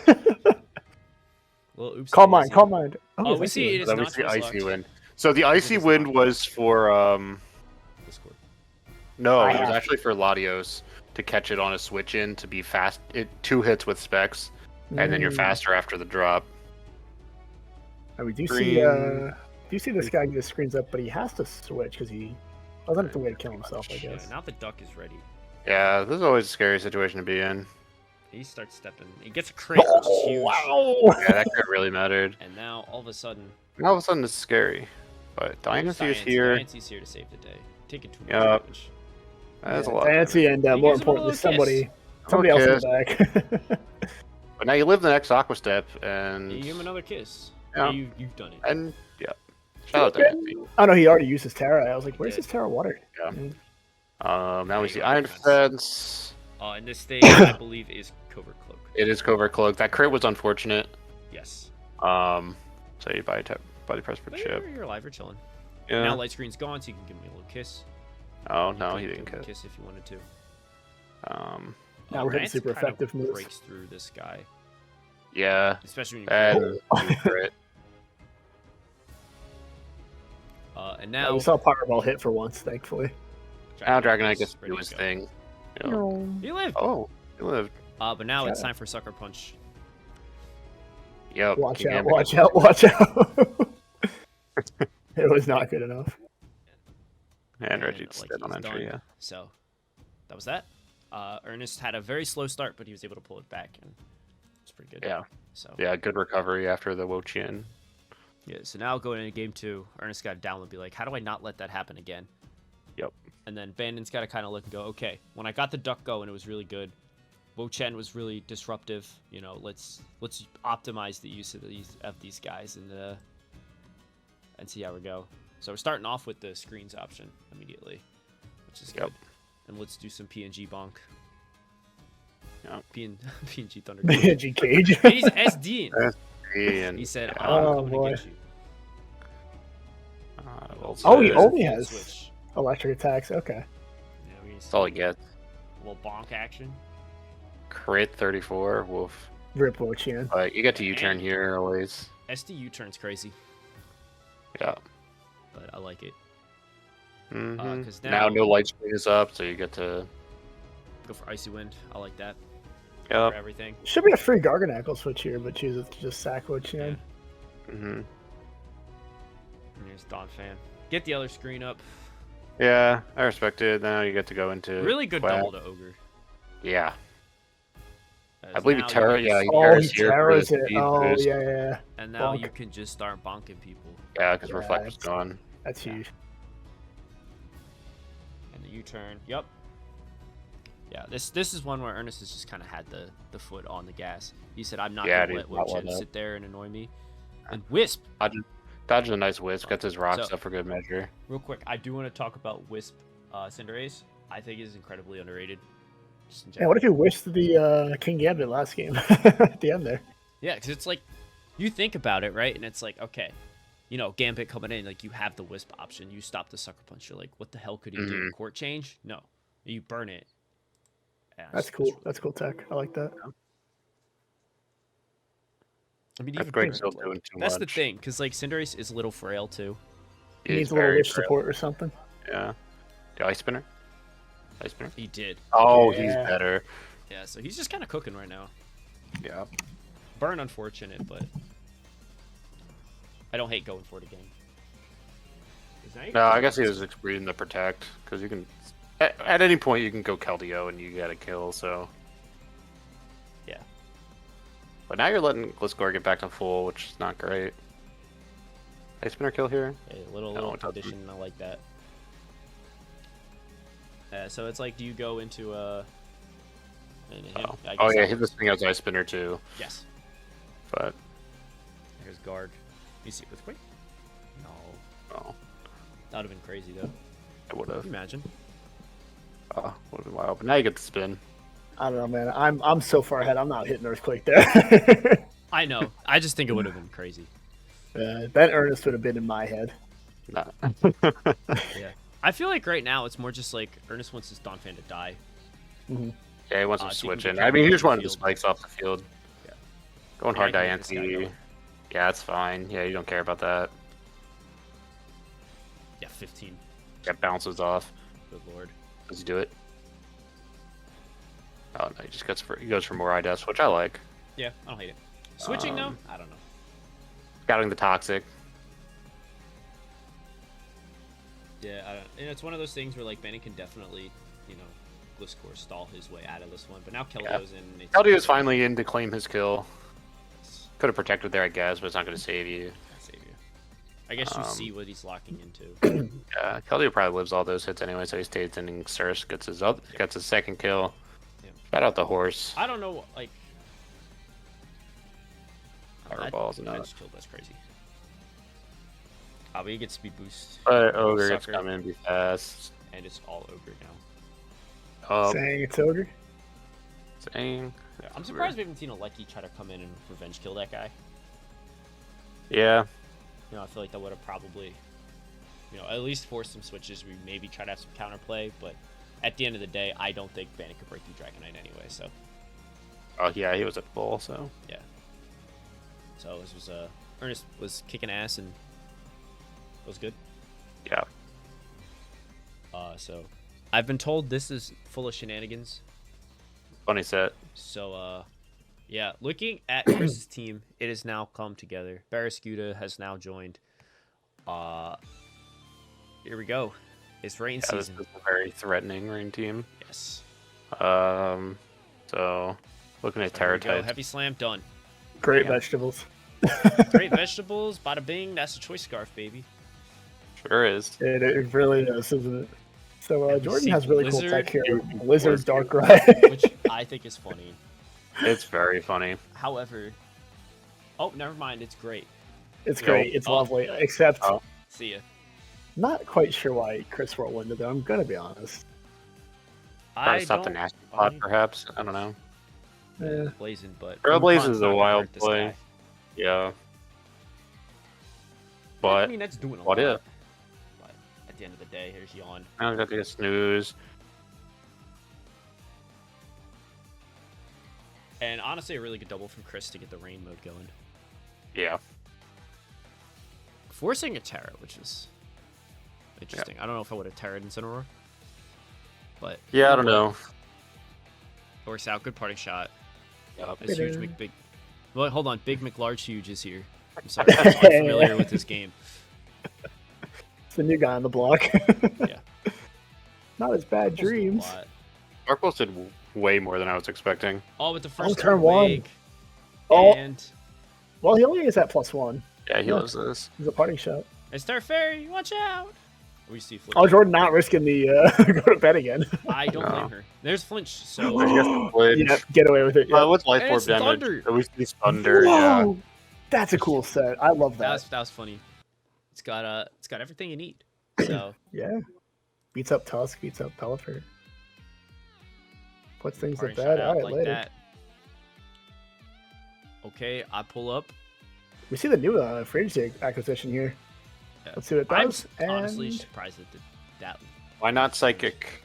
Well, oops. Calm mind, calm mind. Oh, we see it is Let me not see Twist Icy locked. Wind. So the Icy Wind was for Discord. no, it was actually for Latios to catch it on a switch in to be fast. 2 hits with specs, and then you're faster after the drop. And we do Green. see this guy get his screens up, but he has to switch because he doesn't have to wait to kill himself, I Yeah, guess. now the Duck is ready. Yeah, this is always a scary situation to be in. He starts stepping. He gets a crit, which is huge. Wow! Yeah, that could really mattered. And now all of a sudden, And all of a sudden, it's scary. But Diancie is here. Diancie's here to save the day. Taking too much Yup. damage. That's a lot. Fancy and He more gives him a importantly, little somebody kiss. else in the back. But now you live the next Aqua Step, and You give him another kiss. Yeah. You've done it. and yeah, shout out to Diancie. Oh no, he already used his Terra. I was like, where's his Terra water? Yeah. Now we see go, Iron defense. Defense. And this stage, I believe, is Covert Cloak. It is Covert Cloak. That crit was unfortunate. Yes. So you body press per But chip. you're alive. You're chilling. Yeah. Now light screen's gone, so you can give me a little kiss. Oh You no, can he give didn't him a kiss. kiss if you wanted to. Now we're hitting Mence super kind of effective moves. breaks through this guy, Yeah. especially when you And crit. and Yeah, now we saw Powerball hit for once, thankfully. Now Dragonite is gets to ready do his go. thing. You know. He lived. Oh, he lived. But now it's Yeah. time for Sucker Punch. Yep. Watch King out, Gambit watch gets- out, watch out. It was not good enough. And Reggie like, dead on he's entry. done. Yeah. So that was that. Ernest had a very slow start, but he was able to pull it back, and it's pretty good. Yeah. So Yeah. Good recovery after the Wochin. yeah. So now going into game 2, Ernest got down and be like, how do I not let that happen again? Yep. And then Bandon's got to kind of look and go, okay, when I got the duck going, it was really good. Wo-Chen was really disruptive. You know, let's optimize the use of these guys and see how we go. So we're starting off with the screens option immediately, which is good. And let's do some PNG bonk. Yep. PNG Thunder. PNG Cage. He's SDing. AC, and He said, yeah. "I'm Oh, coming boy. to get you." Well Oh, he said. only Full has switch. electric attacks. Okay. Yeah, we That's all he gets. A little bonk action. Crit 34. Woof. Rip Wo-Chien. But you get to U-turn And- here always. SDU turns crazy, Yeah. but I like it. Mhm. 'Cause Now now- no light screen is up, so you get to. Go for Icy Wind. I like that. Yep. For everything. Should be a free Garganackle switch here, but chooses to just sack Wo-Chien. Mhm. And here's Don Fan. Get the other screen up. Yeah, I respect it. Now you get to go into Really good Quack. double to Ogre. Yeah. As I believe he now Terra. you Yeah, can he just- Oh, he Terra's here for terrors the it. speed Oh, boost. yeah. And now bonk. you can just start bonking people. Yeah, because Yeah, Reflector's it's- gone. That's huge. And the U-turn. Yep. Yeah, this is one where Ernest has just kind of had the foot on the gas. He said, "I'm not Yeah, gonna dude, let not Wo-Chien letting up. sit there and annoy me." And Wisp. Dodging a nice wisp. Gets his rocks So- up for good measure. Real quick, I do want to talk about Wisp Cinderace. I think is incredibly underrated. Just in Yeah, what general. if you wished the King Gambit last game at the end there? Yeah, because it's like, you think about it, right? And it's like, okay, you know, Gambit coming in, like you have the Wisp option. You stop the Sucker Punch. You're like, what the hell could he do? Mhm. Court change? No. You burn it. Yeah, That's cool. That's cool tech. I like that. I mean, That's even great. burn, Still like, doing too that's much. the thing, because like Cinderace is a little frail too. He He's needs a little very wish frail. support or something. Yeah. The Ice Spinner? Ice Spinner? He did. Oh, he's Yeah. better. Yeah, so he's just kind of cooking right now. Yeah. Burn unfortunate, but I don't hate going for it again. 'Cause now you No, can I guess he just- was reading the protect because you can. At any point, you can go Keldeo and you got to kill. So. Yeah. But now you're letting Gliscor get back to full, which is not great. Ice Spinner kill here. A No, little it doesn't. condition, I like that. So it's like, do you go into into him? Oh, I oh guess yeah, that he works. this thing has Ice Spinner too. Yes. But Here's guard. You see it with quick? No. oh, That would have been crazy though. it would Can have. you imagine? Oh, would have been wild. But now you get the spin. I don't know, man. I'm so far ahead. I'm not hitting Earthquake there. I know. I just think it would have been crazy. That Ernest would have been in my head. Nah. Yeah. I feel like right now it's more just like Ernest wants his Donphan to die. Yeah, he wants to So you switch can in. get I mean, he just the wanted the field. spikes off the field. Yeah. Going Yeah, hard I can get this guy Diancie. going. Yeah, that's fine. Yeah, you don't care about that. Yeah, 15. That bounces off. Good lord. Does he do it? Oh no, he goes for more IDES, which I like. Yeah, I don't hate it. Switching though? Um, I don't know. Scouting the toxic. Yeah, I don't, and it's one of those things where like Benny can definitely, you know, Gliscor stall his way out of this one. But now Keldeo's in. It's Keldeo is finally in to claim his kill. Could have protected there, I guess, but it's not going to save you. Can't save you. I guess you Um, see what he's locking into. Yeah, Keldeo probably lives all those hits anyway, so he stays in. And Surus gets his second kill. Yeah. Shout out the horse. I don't know, like. Fireball's that enough. just killed. That's crazy. But he gets speed boost. But Ogre gets Sucker, come in, be fast. and it's all Ogre now. Oh, Saying it's Ogre. saying. Yeah, I'm surprised we haven't seen a Lecky try to come in and revenge kill that guy. Yeah, You know, I feel like that would have probably, you know, at least forced some switches. We maybe try to have some counterplay, but at the end of the day, I don't think Bandit could break through Dragonite anyway. So, oh yeah, he was at full, so. yeah. So this was Ernest was kicking ass and it was good. Yeah. So I've been told this is full of shenanigans. Funny set. So, yeah, looking at Chris's team, it has now come together. Barrascuda has now joined. Here we go. It's rain Yeah, this season. is a very threatening rain team. Yes. So looking at There Terra we go. types. Heavy slam done. Great Yeah. vegetables. Great vegetables. Bada bing. That's a choice scarf, baby. Sure is. It really is, isn't it? So You Jordan see has really Blizzard? cool tech here. It- Blizzard Dark Ride. Which I think is funny. It's very funny. However, oh, never mind. It's great. It's great. It's Oh. lovely. Except, Oh. See ya. not quite sure why Chris rolled into them. I'm gonna be honest. Trying I to stop the don't nasty plot, mind perhaps. I don't know. Eh, blazing, but Trailblaze Umacon's is not a gonna wild hurt this play. guy. Yeah. But I mean, that's doing a what lot. if? But at the end of the day, here's yawn. Now I got to get snooze. And honestly, a really good double from Chris to get the rain mode going. Yeah. Forcing a Terra, which is interesting. I don't know if I would have Terra'd in Cineroar. But Yeah, I don't know. Works out. Good parting shot. Yep. This huge McBig. Well, hold on. Big McLarge Huge is here. I'm sorry. I'm unfamiliar with this game. It's the new guy on the block. Yeah. Not as bad dreams. Dark Pulse did way more than I was expecting. Oh, with the first turn one. Oh. And Well, he only is at +1. Yeah, he loves this. He's a parting shot. it's Star Fairy. Watch out. We see Flinch. Oh, Jordan not risking the go to bed again. I don't blame her. There's Flinch. So Yeah, get away with it. Yeah. What's Life And Orb it's damage? Thunder. At least he's Thunder, yeah. Whoa! That's a cool set. I love that. that was funny. It's got everything you need. So Yeah. Beats up Tusk, beats up Pelipper. Puts things to parting bed. shot out All right, like later. that. Okay, I pull up. We see the new Fringe Dig acquisition here. Yeah. Let's see what it I'm does. honestly and surprised that that Why not Psychic?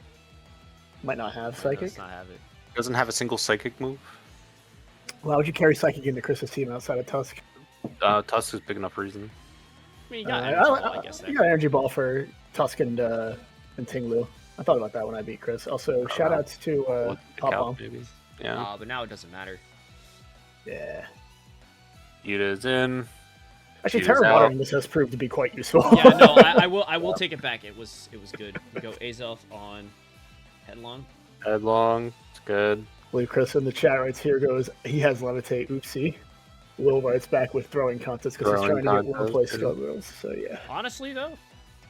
might not have Psychic. does not have it. Doesn't have a single Psychic move. Why would you carry Psychic into Chris's team outside of Tusk? Tusk is big enough reason. I mean, you got I, energy ball, I guess. you got Energy Ball for Tusk and Tinglu. I thought about that when I beat Chris. Also, shout outs to Pop Bomb. Yeah. But now it doesn't matter. Yeah. Yuta's in. Actually, She was Terra out. Watering this has proved to be quite useful. Yeah, no, I will take it back. It was good. We go Azelf on Headlong. Headlong. It's good. Blue Chris in the chat writes here goes, he has Levitate, oopsie. Will writes back with throwing contest because he's trying Throwing to get one contest, play yeah. skill rules. So yeah. Honestly, though,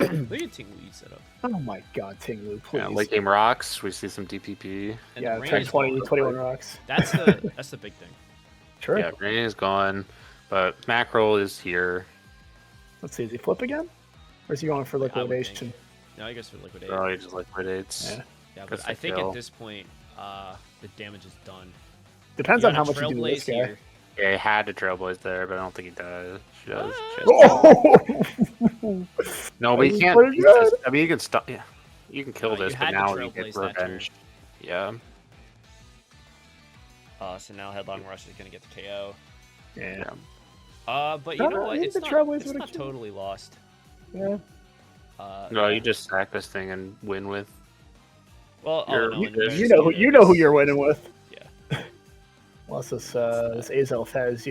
look at Tinglu eat setup. Oh my god, Tinglu, please. Yeah, late game rocks. We see some DPP. And Yeah, the rain turn is 20, gone. 21 rocks. That's the big thing. Sure. Yeah, rain is gone, but macro is here. Let's see, is he flip again? Or is he going for I would think. liquidation? No, I guess for liquidate. Oh, he just liquidates. Yeah. Yeah, Guess but I I think kill. at this point, the damage is done. Depends You on got how a much you do with this Trailblaze guy. here. Yeah, he had to Trailblaze there, but I don't think he does. She does. Oh! No, but he That's can't. pretty good. I mean, you can stop. Yeah, you can kill You this, had but to now you Trailblaze get that turn. revenge. Yeah. So now Headlong Rush is gonna get the KO. Yeah. But you know what? I think It's the not, Trailblaze it's would've not killed. totally lost. Yeah. No, you just sack this thing and win with. Well, You're- no, you- and You know who you're winning with. Yeah. Unless this Azelf has,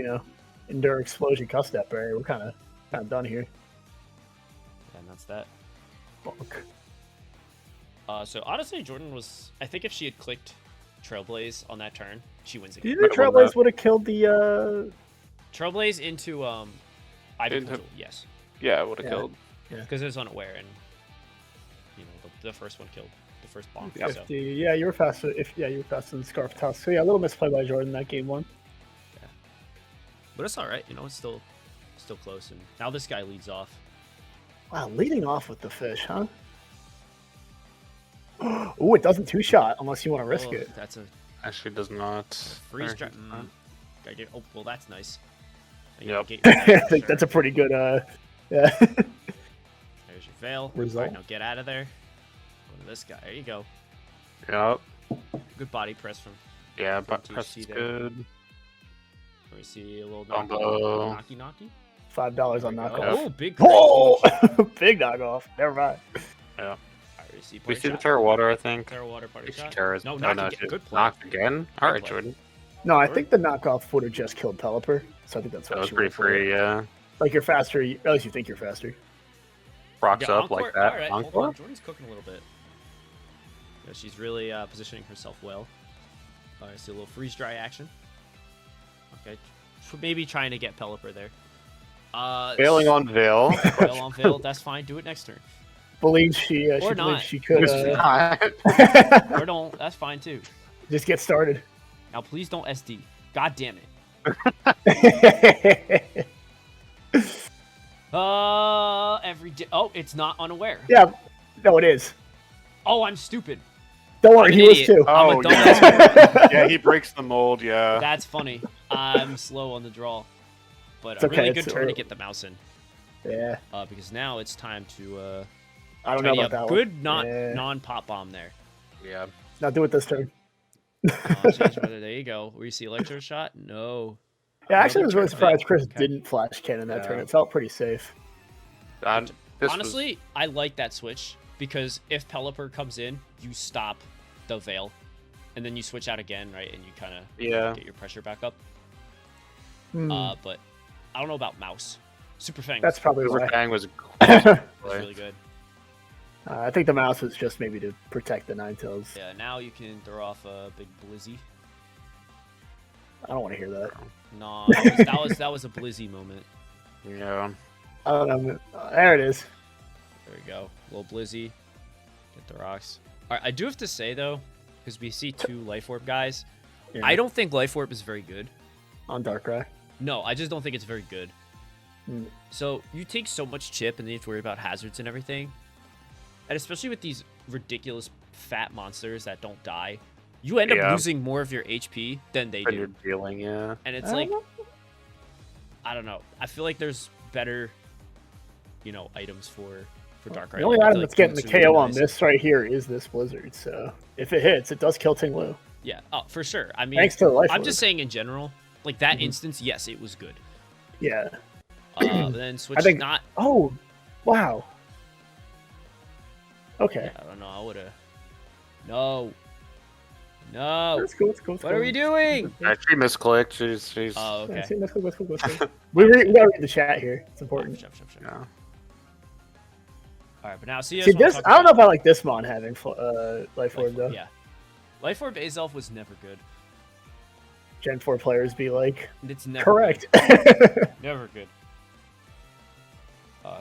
Endure Explosion Cuss Step Barrier. We're kind of done here. And that's that. Bonk. So honestly, Jordan was. I think if she had clicked Trailblaze on that turn, she wins Do again. you think Trailblaze would have killed the Trailblaze into Ivy Into- Control, yes, Yeah, would have Yeah. killed. because it was unaware and the first one killed the first bomb. Yep. So 50? Yeah, you were faster. You were faster than Scarf Tusk. So yeah, a little misplay by Jordan that game one. but it's all right. It's still close. And now this guy leads off. Wow, leading off with the fish, huh? Ooh, it doesn't two-shot unless you want to risk Oh, it. That's a Actually, does not. freeze Or- dry. Gotta get, well, that's nice. And Yep. you get your I think that's a pretty good. Yeah. There's your veil. Result. All right, now get out of there. Go to this guy. There you go. Yep. Good body press from. Yeah, From but 2C press is there. good. Let me see a little Combo. knocky. $5 on There we go. knockoff. Oh, big. Whoa! Big knockoff. Never mind. Yeah. All right, we see, We party see the shot. Terra Water, I think. Terra Water party shot. Terra's. No, oh, knock no, again. she Good play. knocked again. All right, play. Jordan. No, I think the knockoff would have just killed Pelipper. So I think that's That what was she pretty went for. free. Yeah. Like you're faster. At least you think you're faster. Rocks Yeah, up Encore. like that. All right, hold Encore. on. Jordan's cooking a little bit. Yeah, she's really positioning herself well. I see a little freeze dry action. Okay, maybe trying to get Pelipper there. Failing on Veil. Veil on Veil. That's fine. Do it next turn. Believes she Or believes not. she could Or don't. That's fine too. just get started. Now, please don't SD. God damn it. Every day. Oh, it's not unaware. Yeah, no, it is. Oh, I'm stupid. Don't worry, I'm he an was idiot. too. I'm Oh, a dumbass. yeah. Yeah, he breaks the mold. Yeah. That's funny. I'm slow on the draw. but It's a okay, really it's good turn to early. get the mouse in. Yeah. Because now it's time to I don't know tidy about up. that Good one. Yeah. non-pop bomb there. Yeah. Not do it this turn. Change weather. There you go. Where you see electro shot? No. Yeah, actually, I was Another really turn surprised Chris Okay. didn't flash cannon that turn. Yeah. It felt pretty safe. Honestly, I like that switch because if Pelipper comes in, you stop the Veil, and then you switch out again, right? And you kind of get your pressure back up. But I don't know about Mouse. Super Fang. That's probably Super why. Fang was really good. I think the mouse was just maybe to protect the Ninetales. Yeah, now you can throw off a big Blizzy. I don't want to hear that. No, that was a Blizzy moment. Yeah. I don't know. There it is. There we go. Little Blizzy. Get the rocks. All right, I do have to say though, because we see 2 Life Orb guys, Yeah. I don't think Life Orb is very good. On Darkrai. No, I just don't think it's very good. Mm. So you take so much chip and then you have to worry about hazards and everything. And especially with these ridiculous fat monsters that don't die, you end up losing more of your HP than they do. You're dealing, yeah. And it's like, I don't know. I feel like there's better, items for Darkrai. The only Like, item that's getting the KO on this right here is this Blizzard. So if it hits, it does kill Ting-Lu. Yeah, for sure. I mean, Thanks to the Life I'm Orb. just saying in general, like that instance, yes, it was good. Yeah. Then switch think- not. Oh, wow. Okay. Yeah, I don't know. I would have. No. No. That's cool. That's cool. What are we doing? She misclicked. She's Oh, okay. That's cool. We gotta read the chat here. It's important. Sure. yeah. All right, but now See this? I don't know if I like this mon having Life Orb though. Yeah. Life Orb Azelf was never good. Gen 4 players be like, It's never correct. Good. Never good.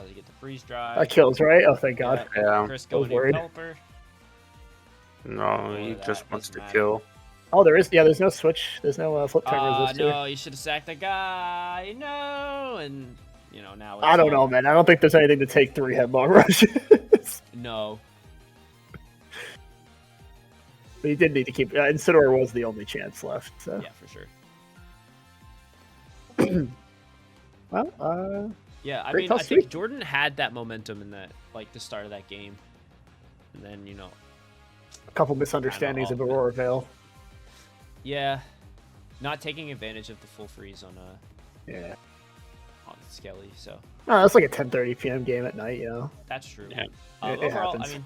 They get the freeze drive. That kills, right? Oh, thank God. Yeah. Chris I was going to worried. Pelipper. No, he that just wants doesn't to matter. kill. Oh, there's no switch. There's no flip turn resistor. No, you should have sacked that guy. No, and now. I don't know, man. I don't think there's anything to take 3 headlong rushes. No. But he did need to keep. Incineroar was the only chance left. So. Yeah, for sure. Well, Yeah, I Great mean, toss I think sweep. Jordan had that momentum in that, like the start of that game, and then a couple misunderstandings of Aurora Veil. yeah, not taking advantage of the full freeze on Yeah. Skelly. So No, that's like a 10:30 p.m. game at night. that's true. Yeah. It Overall, happens. I mean,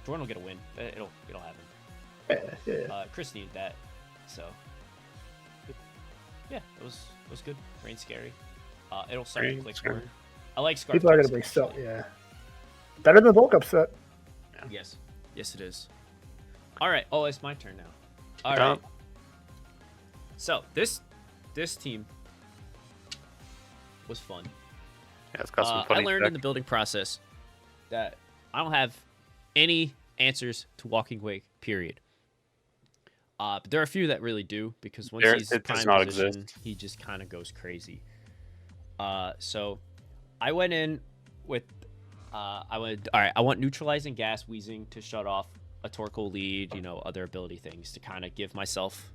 Jordan will get a win. It'll happen. Yeah. Chris needed that, so yeah, it was good. Rain scary. It'll start to Rain click scary. more. I like Scarf. People are gonna Tusk, bring actually. stuff. Yeah. Better than the bulk upset. Yes, it is. All right. Oh, it's my turn now. All Yeah. right. So this team was fun. Yeah, it's got some I funny learned tech. in the building process that I don't have any answers to Walking Wake. Period. But there are a few that really do, because once he's It does prime not position, exist. he just kind of goes crazy. So I went in with all right, I want neutralizing gas wheezing to shut off a Torkoal lead, other ability things to kind of give myself,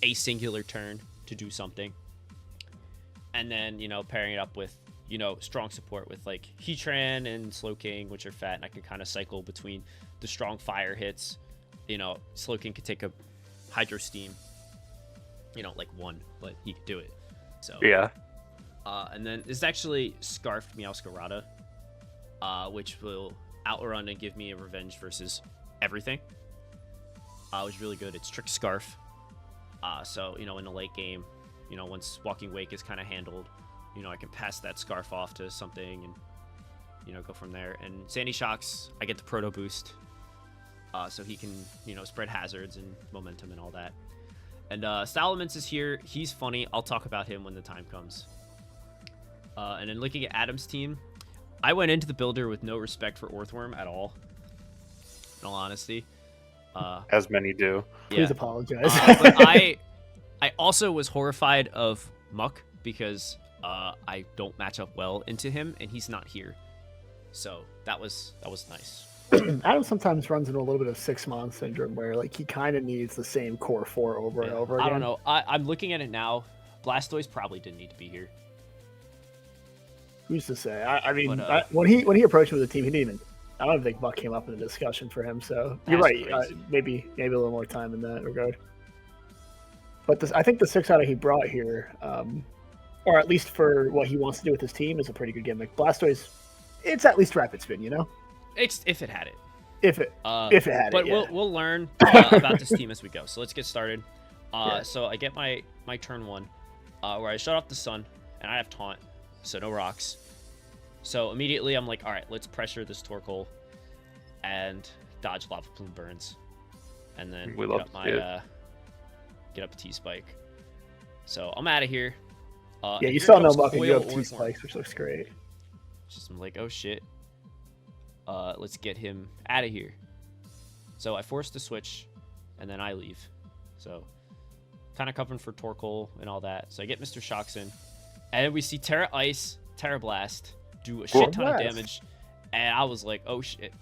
a singular turn to do something. And then, pairing it up with, strong support with like Heatran and Slowking, which are fat, and I can kind of cycle between the strong fire hits. Slowking could take a Hydro Steam, like one, but he could do it. So Yeah. and then this is actually Scarfed Meowscarada, which will outrun and give me a revenge versus everything. It was really good. It's Trick Scarf. So, in the late game, once Walking Wake is kind of handled, I can pass that Scarf off to something and, go from there. And Sandy Shocks, I get the Proto Boost. So he can, spread hazards and momentum and all that. And Salamence is here. He's funny. I'll talk about him when the time comes. And then looking at Adam's team, I went into the builder with no respect for Orthworm at all. In all honesty. As many do. Please Yeah. apologize. But I also was horrified of Muck because I don't match up well into him, and he's not here. So that was nice. Adam sometimes runs into a little bit of 6-mon syndrome where like he kind of needs the same core 4 over and over again. I don't know. I'm looking at it now. Blastoise probably didn't need to be here. Who's to say? I mean, But, when he approached me with the team, he didn't even. I don't think Buck came up in the discussion for him. So you're right. Crazy. Maybe a little more time in that regard. But I think the 6-outer he brought here, or at least for what he wants to do with his team, is a pretty good gimmick. Blastoise, it's at least rapid spin, you know. If it had it. If it had but it. Yeah. we'll learn about this team as we go. So let's get started. So I get my turn 1, where I shut off the sun, and I have taunt, so no rocks. So immediately I'm like, all right, let's pressure this Torkoal and dodge Lava Plume burns, and then get up T-Spike. So I'm out of here. Yeah, you saw no luck and you have 2 spikes, which looks great. Just I'm like, oh shit. Let's get him out of here. So I force the switch, and then I leave. So kind of covering for Torkoal and all that. So I get Mr. Shocks in, and we see Terra Ice, Terra Blast do a shit ton of damage, and I was like, oh shit.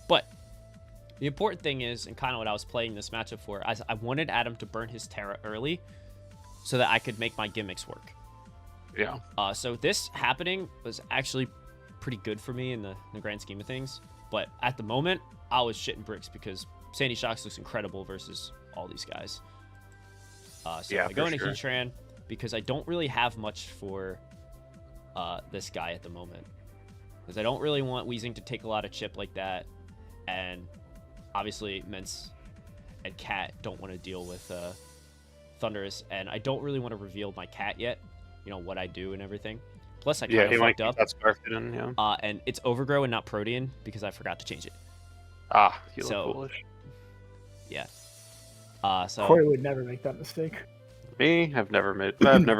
But the important thing is, and kind of what I was playing this matchup for, I wanted Adam to burn his Terra early so that I could make my gimmicks work. Yeah. So this happening was actually pretty good for me in the grand scheme of things. But at the moment, I was shitting bricks because Sandy Shocks looks incredible versus all these guys. So I go into Heatran because I don't really have much for this guy at the moment. Because I don't really want Weezing to take a lot of chip like that. And obviously, Mence and Cat don't want to deal with Thundurus. And I don't really want to reveal my Cat yet. You know, what I do and everything. Plus, I kind of fucked up. That's in, yeah. And it's Overgrow and not Protean because I forgot to change it. You look foolish. Yeah. So Corey would never make that mistake. Me, I've never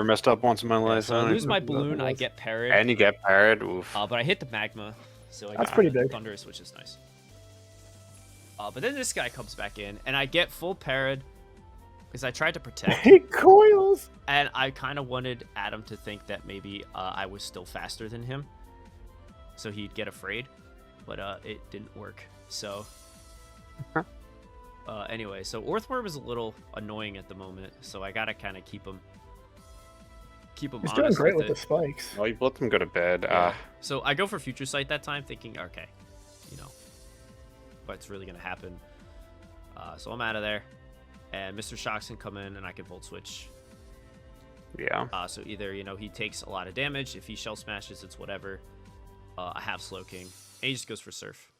messed up once in my life. So I lose my balloon, I get parried. And you get parried. Oof. But I hit the magma, so I That's get pretty big. Thundurus, which is nice. But then this guy comes back in, and I get full parried because I tried to protect. He coils. And I kind of wanted Adam to think that maybe I was still faster than him, so he'd get afraid. But it didn't work. So. Anyway, so Orthworm is a little annoying at the moment, so I gotta kind of keep him He's honest doing great with it. the spikes. Oh, you let them go to bed. Yeah. So I go for Future Sight that time, thinking, okay, you know, what's really gonna happen. So I'm out of there, and Mr. Shocks can come in, and I can Volt Switch. Yeah. So either, you know, he takes a lot of damage. If he Shell Smashes, it's whatever. I have Slowking, and he just goes for Surf.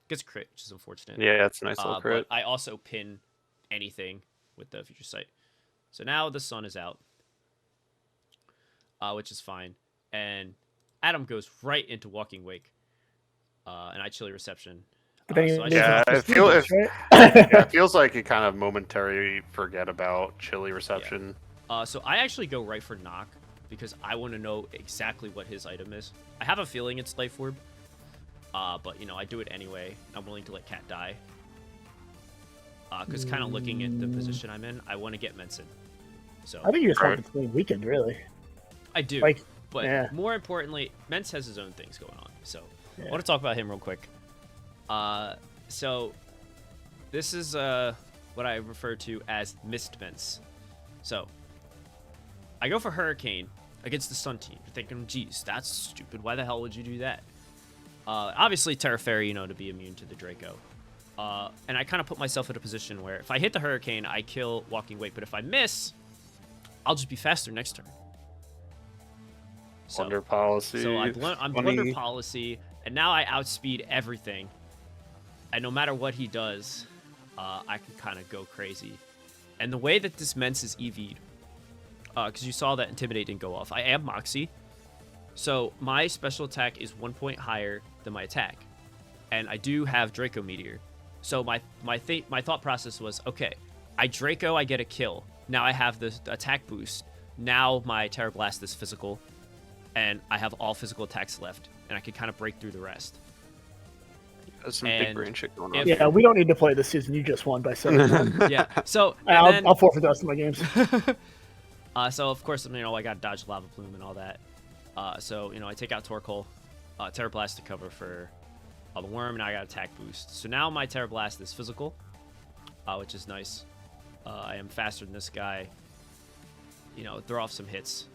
Gets a crit, which is unfortunate. Yeah, it's a nice little crit. But I also pin anything with the Future Sight. So now the sun is out, which is fine. And Adam goes right into Walking Wake, and I Chilly Reception. It feels like you kind of momentarily forget about Chilly Reception. Yeah. So I actually go right for Knock because I want to know exactly what his item is. I have a feeling it's Life Orb. But, you know, I do it anyway. I'm willing to let Cat die. Because kind of looking at the position I'm in, I want to get Mence in. So I think you just want the clean weekend, really. I do. But more importantly, Mence has his own things going on. So I want to talk about him real quick. So this is what I refer to as Mist Mence. So I go for Hurricane against the Sun team. You're thinking, geez, that's stupid. Why the hell would you do that? Obviously, Terra Fairy, you know, to be immune to the Draco. And I kind of put myself in a position where if I hit the Hurricane, I kill Walking Wake. But if I miss, I'll just be faster next turn. Blunder Policy. So I'm Blunder Policy, and now I outspeed everything. And no matter what he does, I can kind of go crazy. And the way that this Mence is EV'd, because you saw that Intimidate didn't go off, I am Moxie. So my special attack is 1 point higher than my attack, and I do have Draco Meteor. So my thought process was, okay, I Draco, I get a kill. Now I have the attack boost. Now my Terra Blast is physical, and I have all physical attacks left, and I can kind of break through the rest. There's some big brain shit going on. Yeah, we don't need to play this season. You just won by 7. Yeah, so I'll forfeit the rest of my games. So of course, you know, I got Dodge Lava Plume and all that. So, you know, I take out Torkoal, Terra Blast to cover for the Worm, and I got Attack Boost. So now my Terra Blast is physical, which is nice. I am faster than this guy. throw off some hits.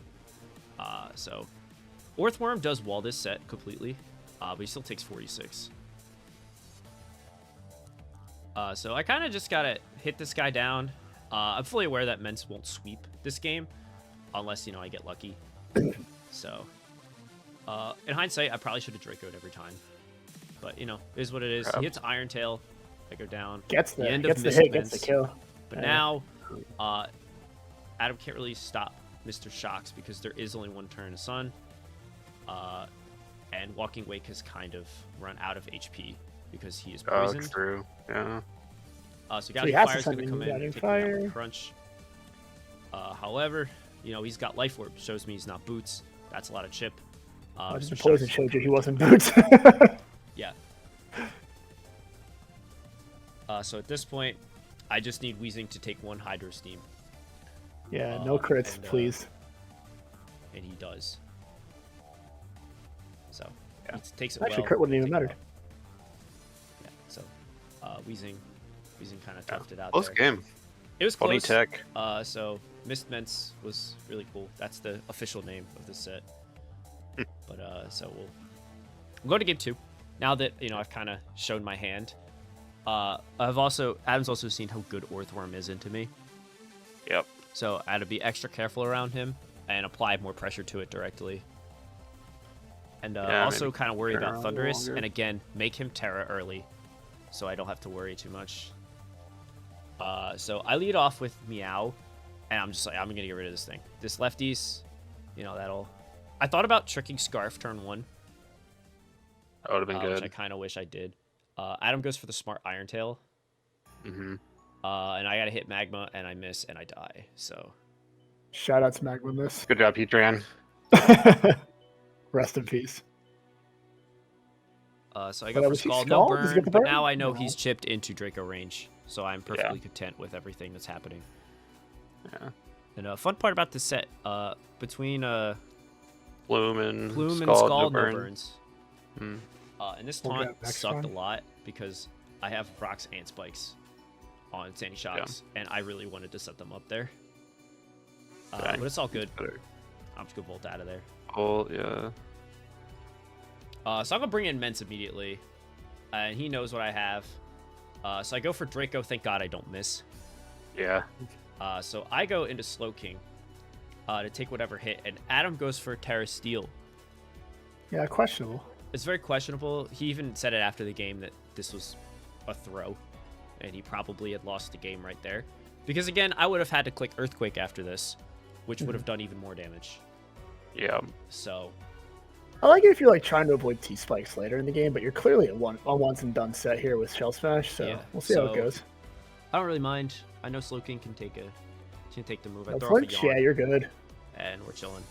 So Orthworm does wall this set completely, but he still takes 46. So I kind of just gotta hit this guy down. I'm fully aware that Mence won't sweep this game, unless, I get lucky. So, in hindsight, I probably should have Draco'd every time. But, it is what it is. He hits Iron Tail. I go down. Gets the end hit, Mence. gets the kill. But now, Adam can't really stop Mr. Shocks because there is only one turn of Sun. And Walking Wake has kind of run out of HP because he is poisoned. Oh, true. Yeah. So Fire's going to come in and take me out crunch. However, he's got Life Orb. Shows me he's not Boots. That's a lot of chip. The poison showed you he wasn't Boots. Yeah. So at this point, I just need Weezing to take one Hydro Steam. Yeah, no crits, please. And he does. So he takes it Actually, well. crit wouldn't even matter. Yeah, so Weezing kind of toughed it out Close there. game. It was Funny close. tech. So Mist Mence was really cool. That's the official name of this set. But so we'll go to game 2. Now that I've kind of shown my hand. Adam's also seen how good Orthworm is into me. Yep. So I had to be extra careful around him and apply more pressure to it directly. And also kind of worry about Thunderous, and again, make him Terra early, so I don't have to worry too much. So I lead off with Meow, and I'm just like, I'm gonna get rid of this thing. This lefties, that'll... I thought about tricking Scarf turn 1. That would have been good. Which I kind of wish I did. Adam goes for the smart Iron Tail. Mm-hmm. And I gotta hit Magma, and I miss, and I die, so... Shout out to Magma Miss. Good job, Petran. Rest in peace. So I go for Scald, no burn, but now I know he's chipped into Draco range, so I'm perfectly content with everything that's happening. Yeah. And a fun part about this set, between Plume and Scald, no burn. burns. Mm. And this taunt sucked a lot because I have rocks and spikes on Sandy Shocks, and I really wanted to set them up there. But it's all good. I'm just gonna Volt out of there. Oh, yeah. So I'm gonna bring in Mence immediately, and he knows what I have. So I go for Draco. Thank God I don't miss. Yeah. So I go into Slow King to take whatever hit, and Adam goes for Terra Steel. Yeah, questionable. It's very questionable. He even said it after the game that this was a throw, and he probably had lost the game right there. Because again, I would have had to click Earthquake after this, which would have done even more damage. Yeah. So I like it if you're trying to avoid T spikes later in the game, but you're clearly a once and done set here with Shell Smash, so we'll see how it goes. I don't really mind. I know Slow King can take the move. I No throw flinch? off a yawn, Yeah, you're good. and we're chilling.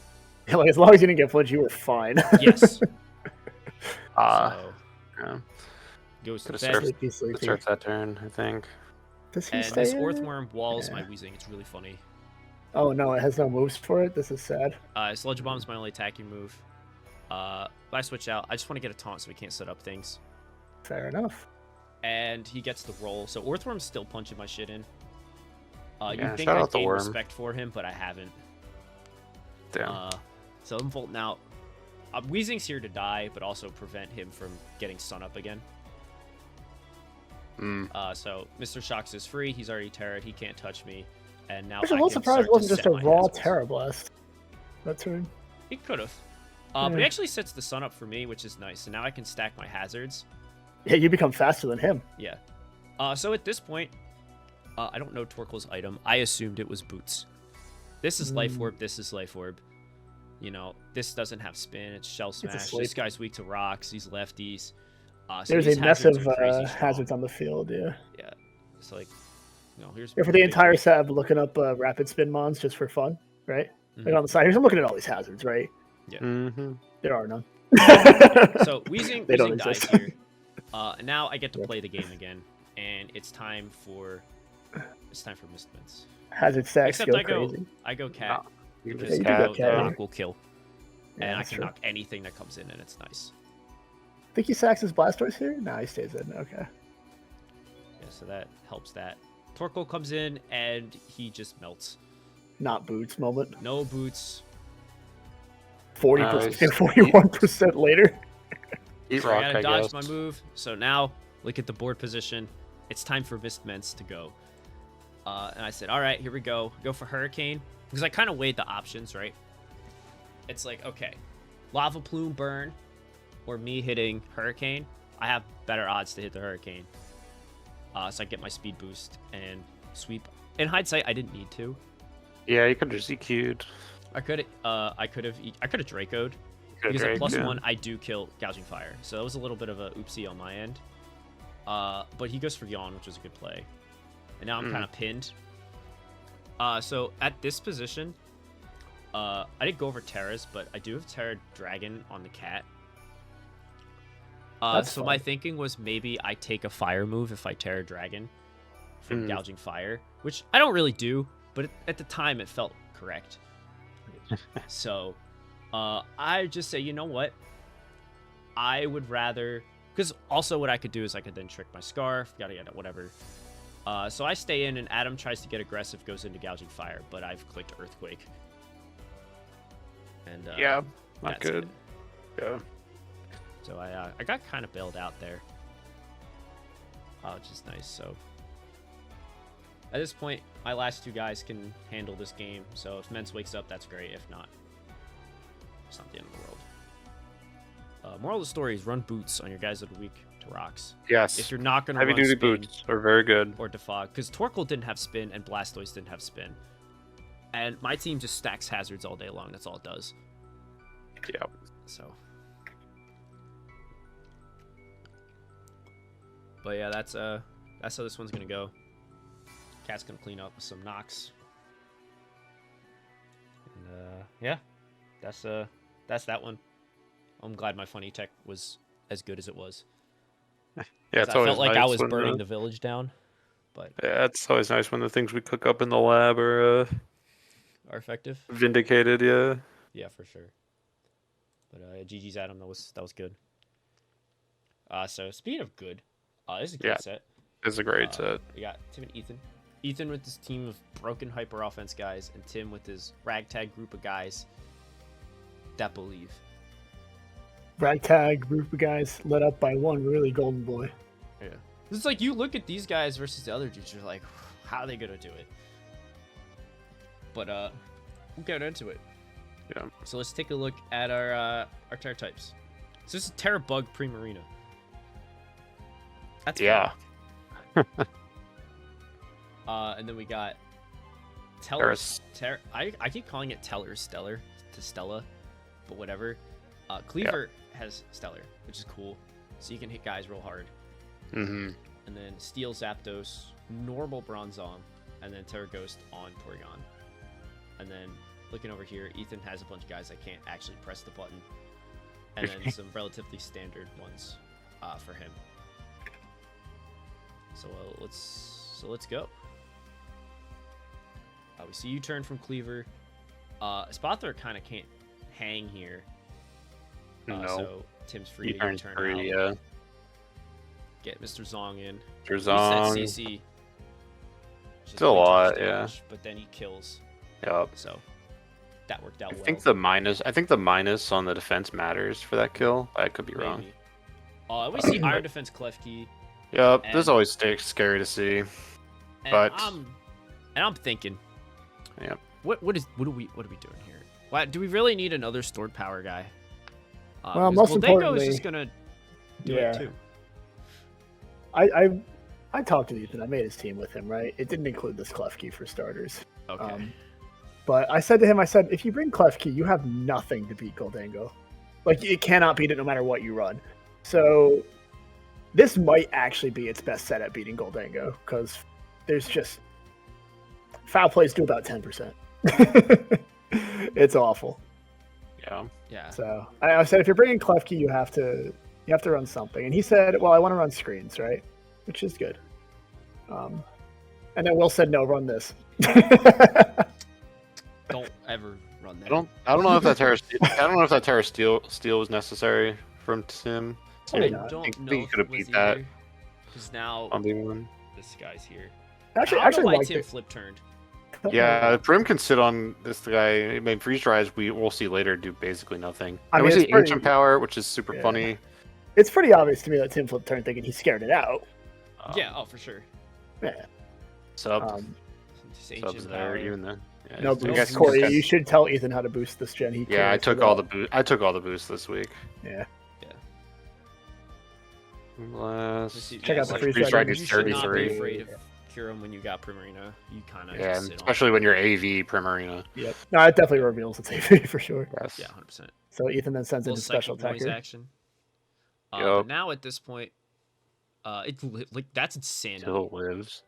Yeah, as long as you didn't get flinch, you were fine. Yes. So Yeah. goes to Could bed. have surfed that turn, I think. Does he And stay this in? Orthworm walls my Weezing. It's really funny. Oh no, it has no moves for it. This is sad. Sludge Bomb is my only attacking move. If I switch out, I just want to get a taunt so we can't set up things. Fair enough. And he gets the roll. So Orthworm's still punching my shit in. Yeah, You'd think shout I'd out the gain worm. respect for him, but I haven't. Damn. So I'm Volting out. Weezing's here to die, but also prevent him from getting Sun Up again. So Mr. Shocks is free. He's already Terra'd. He can't touch me. And now I'm a little surprised it wasn't just a raw Terra Blast. That turn. He could have. But he actually sets the Sun Up for me, which is nice. So now I can stack my hazards. Yeah, you become faster than him. Yeah. So at this point, I don't know Torkoal's item. I assumed it was Boots. This is Life Orb. This is Life Orb. This doesn't have spin. It's Shell Smash. This guy's weak to rocks. He's lefties. So there's a mess of hazards on the field, yeah. Yeah. It's like, here's... Yeah, for the entire set, I'm looking up rapid spin mons just for fun, right? Like on the side, here's I'm looking at all these hazards, right? Yeah. There are none. So Weezing dies here. And now I get to play the game again, and it's time for Mist Mence. Hazard stacks Except go crazy. I go Cat. You Because just knock will kill. Yeah, And I that's can true. knock anything that comes in, and it's nice. Think he sacks his Blastoise here? No, he stays in. Okay. Yeah, so that helps that. Torkoal comes in, and he just melts. not boots moment. No boots. 40%, 41% later. Eat So I rock, gotta I dodge guess. my move. So now, look at the board position. It's time for Mence to go. And I said, all right, here we go. Go for Hurricane. Because I kind of weighed the options, right? It's like, okay, Lava Plume burn or me hitting Hurricane. I have better odds to hit the Hurricane. So I get my speed boost and sweep. In hindsight, I didn't need to. Yeah, you could just EQ'd. I could have Draco'd. Because at +1, I do kill Gouging Fire. So that was a little bit of a oopsie on my end. But he goes for Yawn, which was a good play. And now I'm kind of pinned. So at this position, I didn't go over Terra's, but I do have Terra Dragon on the cat. So my thinking was maybe I take a fire move if I Terra Dragon from Gouging Fire, which I don't really do, but at the time it felt correct. So I just say, you know what? I would rather... Because also what I could do is I could then trick my Scarf, yada yada, whatever. So I stay in, and Adam tries to get aggressive, goes into Gouging Fire, but I've clicked Earthquake. And yeah, not good. Yeah. So I got kind of bailed out there. Which is nice, so... At this point, my last two guys can handle this game, so if Mence wakes up, that's great. If not, it's not the end of the world. Moral of the story is run boots on your guys that are weak to rocks. Yes. If you're not going to Heavy run duty spin boots are very good. or defog, because Torkoal didn't have spin and Blastoise didn't have spin. And my team just stacks hazards all day long. That's all it does. Yeah. So. But yeah, that's how this one's gonna go. Cat's gonna clean up with some knocks. And yeah, that's that one. I'm glad my funny tech was as good as it was. Yeah, it's I always felt like nice I was when burning the village down. But yeah, it's always nice when the things we cook up in the lab are are effective. vindicated. Yeah. Yeah, for sure. But GG's Adam, that was good. So speaking of good, this is a good set. It's a great set. We got Tim and Ethan. Ethan with his team of broken hyper offense guys, and Tim with his ragtag group of guys that believe. Ragtag group of guys led up by one really golden boy. Yeah. It's like you look at these guys versus the other dudes, you're like, how are they gonna do it? But we'll get into it. Yeah. So let's take a look at our Terra types. So this is Terra Bug Primarina. That's yeah. And then we got Teller. Terra. I keep calling it Teller Stellar to Stella, but whatever. Cleaver has Stellar, which is cool, so you can hit guys real hard. Mm-hmm. And then Steel Zapdos, normal Bronzong, and then Terra Ghost on Porygon. And then looking over here, Ethan has a bunch of guys that can't actually press the button, and then some relatively standard ones for him. So let's go. We see U-turn from Cleaver. Spothor kind of can't hang here. No. So Tim's free to U-turn's turn free, out. yeah. Get Mr. Zong in. Mr. Zong. He said CC. Still a lot, But then he kills. Yep. So that worked out well. I think the minus on the defense matters for that kill. I could be wrong. We see Iron Defense Klefki. Yep. This always scary to see. But I'm thinking. Yeah. What are we doing here? Why do we really need another stored power guy? Well, most importantly, is just gonna do it too. I talked to Ethan. I made his team with him, right? It didn't include this Klefki for starters. Okay. But I said to him, if you bring Klefki, you have nothing to beat Goldango. Like, you cannot beat it no matter what you run. So this might actually be its best set at beating Goldango, because there's just foul plays do about 10%. It's awful. Yeah. So I said, if you're bringing Klefki, you have to run something. And he said, well, I want to run screens, right? Which is good. And then Will said, no, run this. Don't ever run that. I don't know if that Terra Steel was necessary from Tim. I not. don't think know he if could have it was beat that. either, because now On the one. this guy's here. Actually, I don't know why liked Tim it. flip turned. Yeah, Prim can sit on this guy. I mean, freeze dries, we'll see later, do basically nothing. I And mean, we see it's pretty- Ancient Power, which is super funny. It's pretty obvious to me that Tim flipped turn thinking he scared it out. Yeah, oh, for sure. Yeah. Subs Ancient there, power. even then. Yeah, No I boost. guess Corey, just- you should tell Ethan how to boost this gen. Yeah, I took all the boost. I took all the boosts this week. Yeah. Last, Check out the like, freeze freeze dry. dry You does should not be 33. afraid of Kyurem when you got Primarina. You kind of Yeah, just and sit especially when you're AV Primarina. Yep. No, it definitely reveals its AV for sure. Yes. on. Yeah, 100%. So Ethan then sends into special noise attacker. action. Yup. But now at this point, like that's insanity. Still lives.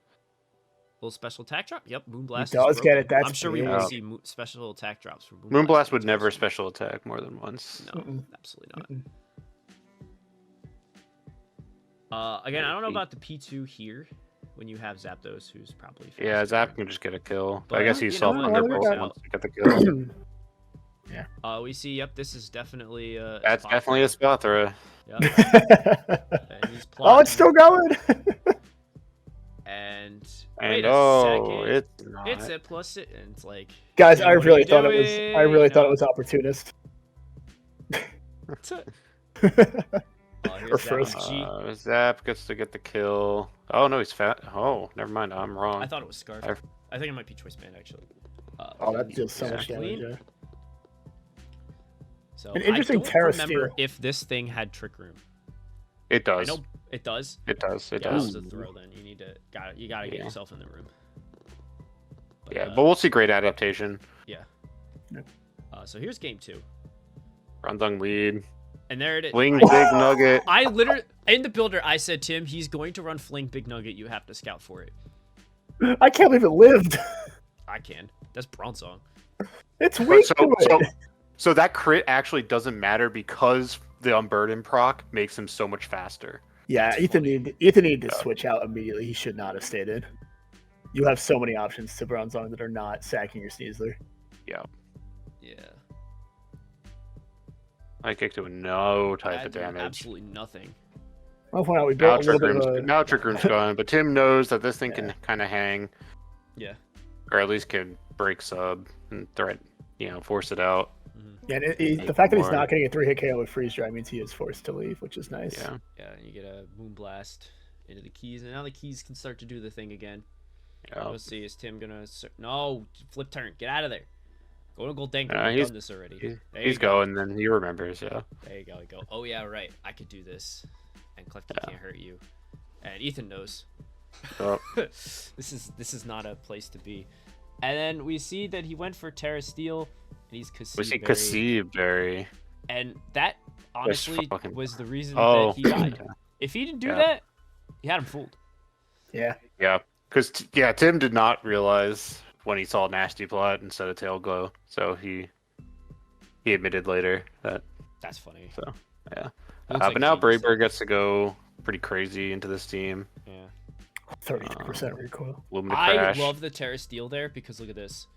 Little special attack drop. Yep, Moonblast. He does is get it, broken. that's I'm sure we big. will Yeah. see special attack drops for Moonblast. Moonblast would That's never awesome. special attack more than once. No, Mm-mm. absolutely not. Mm-mm. Again, I don't know about the P2 here when you have Zapdos, who's probably Yeah, faster. Zap can just get a kill. But, I guess you he's know self what, under it works both out. once to get the kill. We see. Yep, this is definitely. That's spot definitely a throw. Spathra. Yep. And he's Oh, it's still going. And And wait a oh, second. it's not. It's a plus it, and it's like. Guys, dude, I what are really you thought it was. doing? I really You thought it know? was opportunist. Here's Or that first. OG. Zap gets to get the kill. Oh no, he's fat. Oh, never mind. I'm wrong. I thought it was Scarf. I've- I think it might be Choice Band actually. Oh, that deals so Yeah. much damage. Yeah. So An interesting I don't Terra remember Steel. if this thing had Trick Room. It I does. know it does. It does. It Yeah, does. that was a throw. Then you need to you gotta get Yeah. yourself in the room. Yeah, but we'll see great adaptation. So here's game 2, Rondung lead. and there it is. Fling Big Nugget. I literally in the builder I said, Tim, he's going to run Fling Big Nugget. You have to scout for it. I can't believe it lived. I can. That's Bronzong. It's weak to it. So that crit actually doesn't matter because the Unburden proc makes him so much faster. Yeah, That's Ethan funny. needed to switch out immediately. He should not have stayed in. You have so many options to Bronzong that are not sacking your Sneasler. Yeah. Yeah. I kicked to no type That of did damage. absolutely nothing. I'll point out we Now built a little Trick bit of Room's, a... now Trick Room's gone, but Tim knows that this thing Yeah. can kind of hang, Yeah. or at least can break sub and force it out. Yeah, and the fact that he's More. not getting a 3-hit KO with Freeze Dry means he is forced to leave, which is nice. Yeah. Yeah, and you get a Moonblast into the keys, and now the keys can start to do the thing again. Yeah. Let's see, is Tim gonna? No, flip turn. Get out of there. Go to Goldengo. Nah, We've he's- done this already. He's, There he's you go. going, then he remembers, yeah. There you go. You go. Oh yeah, right. I could do this, and Klefki Yeah. can't hurt you, and Ethan knows. Oh. This is not a place to be. And then we see that he went for Terra Steel, and he's We see Cassiberry. Cassiberry. And that honestly fucking- was the reason Oh. that he died. If he didn't do Yeah. that, he had him fooled. Yeah. Yeah, because Tim did not realize when he saw Nasty Plot instead of Tail Glow, so he admitted later that. That's funny. So yeah, Looks like but now genius. Braver gets to go pretty crazy into this team. Yeah. 33% recoil. Lumina I Crash. love the Terra Steel there because look at this.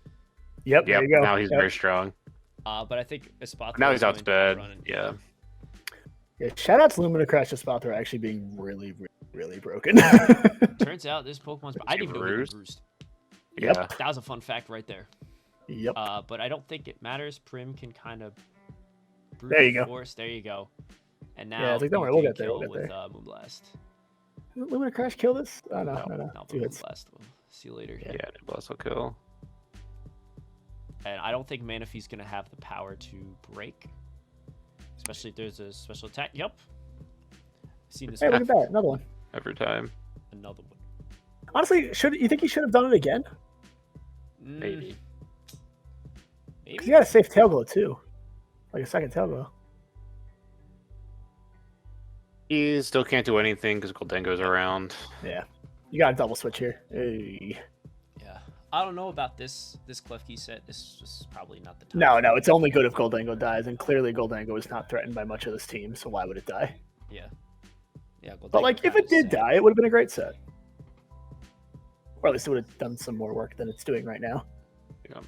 Yep, Yep, there you go. now he's Yep. very strong. But I think a spot. Now he's out to bed. Yeah. Yeah, shout out to Lumina Crash and Spotter actually being really, really, really broken. Turns out this Pokemon's. I didn't even know he was bruised. Yeah. That was a fun fact right there. Yep. But I don't think it matters. Prim can kind of. There you go. Force. There you go. And now. Yeah, it's like, don't he worry, we'll can get there, kill we'll get with, there. Moonblast. Did Lumina Crash kill this? Oh, no. Not Two hits. Moonblast. We'll see you later. Yeah, Blast will kill. And I don't think Manaphy's going to have the power to break. Especially if there's a special attack. Yep. Seen this Hey, look one. at that. Another one. Every time. Another one. Honestly, you think he should have done it again? Maybe. Maybe. 'Cause he got a safe tail glow, too. Like a second tail glow. He still can't do anything because Goldengo's around. Yeah. You got a double switch here. Hey. Yeah. I don't know about this Klefki set. This is probably not the time. No, it's only good if Goldango dies, and clearly Goldango is not threatened by much of this team, so why would it die? Yeah. Yeah. But, like, if it did die, it would have been a great set. Or at least it would have done some more work than it's doing right now. Yeah.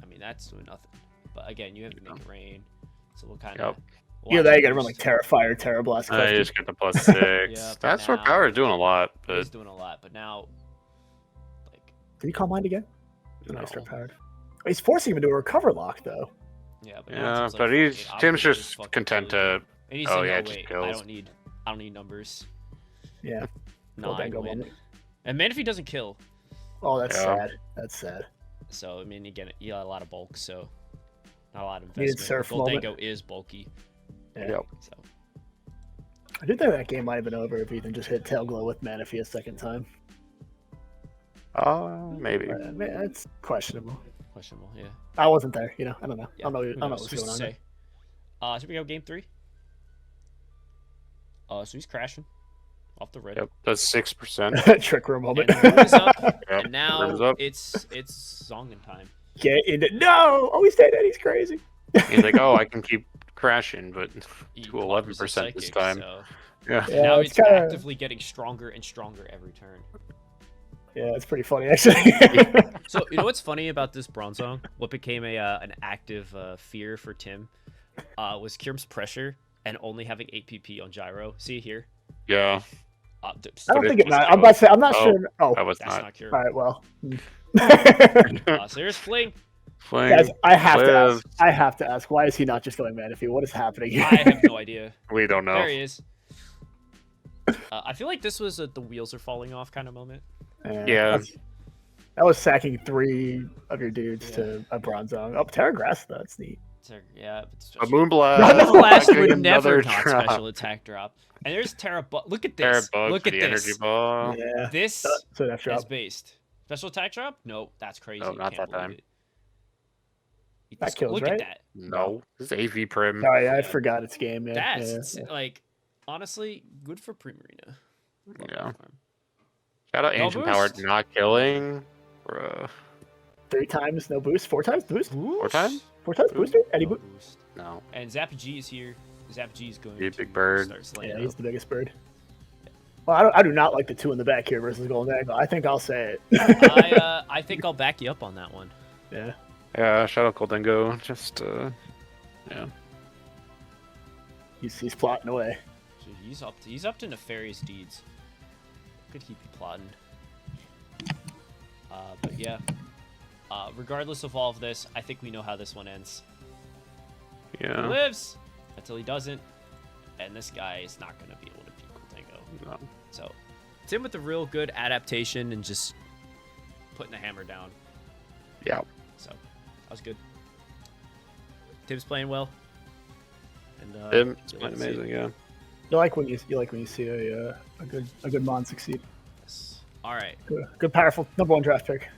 I mean, that's doing nothing. But again, you have to make it rain. So we'll kind Yep. of. Yeah, now you gotta run like Terra Fire, Terra Blast. You just get the +6. Yeah, but That's what now- Power is doing a lot, but He's doing a lot, but now Did he call mind again? No. Extra powered. He's forcing him into a recover lock, though. Yeah, but, Yeah, but Tim's just content to. And he's Oh, saying, yeah, oh, just wait, kills. I don't need numbers. Yeah. 9 Dango win. moment. And Manaphy doesn't kill. Oh, that's Yeah. sad. That's sad. So, I mean, again, you got a lot of bulk, so not a lot of Needed investment. surf moment. Goldango is bulky. Yeah. Yep. So, I did think that game might have been over if Ethan just hit tail glow with Manaphy a second time. Maybe. But, man, it's questionable. questionable, yeah. I wasn't there, you know. I don't know. Yeah, I don't know. who I don't know knows? what's Who's going to on. say? So we go game 3. So he's crashing off the red. Yep, that's 6%. There. Trick room moment. And the room is up, Yep, and now room's up. it's Zongen time. Get into no! Oh, he stayed in. He's crazy. He's like, oh, I can keep crashing, but He to caught his 11% this psychic, time. So Yeah. Yeah, now it's it's kinda- actively getting stronger and stronger every turn. Yeah, it's pretty funny actually. So you know what's funny about this bronze zone? What became an active fear for Tim was Kirm's pressure and only having 8 PP on gyro. See here? Yeah, I don't it think it was matters. I'm about to say I'm not Oh. sure. Oh, that was That's not. not Kirm. all right. Well, So here's Fling. Fling, guys, I have to live. ask. I have to ask. Why is he not just going Manaphy? What is happening here? I have no idea. We don't know. There he is. I feel like this was the wheels are falling off kind of moment. Yeah. That was sacking 3 of your dudes to a bronze zone. Oh, Terra Grass, that's neat. Yeah, it's A just Moonblast. No, Flash getting would never another not drop. special attack drop. And there's Terra Bug. Look at Terra this. Bug Look for at the this. energy ball. Yeah. This So that drop. is based. Special attack drop? No, that's crazy. No, not Can't that time. believe it. That kills, Look right? at that. No, this is AV Prim. Oh yeah, I Yeah. forgot it's game. Yeah, That's yeah. like honestly good for Primarina. Love Yeah. that farm. Shout out No Ancient Power boost? not killing. Bruh. 3 times no boost, 4 times boost, 4 times? 4 times booster. Any No boost? boost. No. And Zappy G is here. Zappy G is going Be a to big bird. start slaying Yeah, up. he's the biggest bird. Well, I do not like the 2 in the back here versus Golden Angle. I think I'll say it. I think I'll back you up on that one. Yeah. Yeah, shout out Goldengo. Just, yeah. He's plotting away. So he's up to nefarious deeds. Could he be plotting? But yeah. Regardless of all of this, I think we know how this one ends. He Yeah. lives until he doesn't, and this guy is not going to be able to beat Goldango. No. So, Tim with a real good adaptation and just putting the hammer down. Yeah. So, that was good. Tim's playing well. And Tim, it's really been good to see. amazing, yeah. You like when you see a good Mon succeed. Yes. All right. Good powerful #1 draft pick.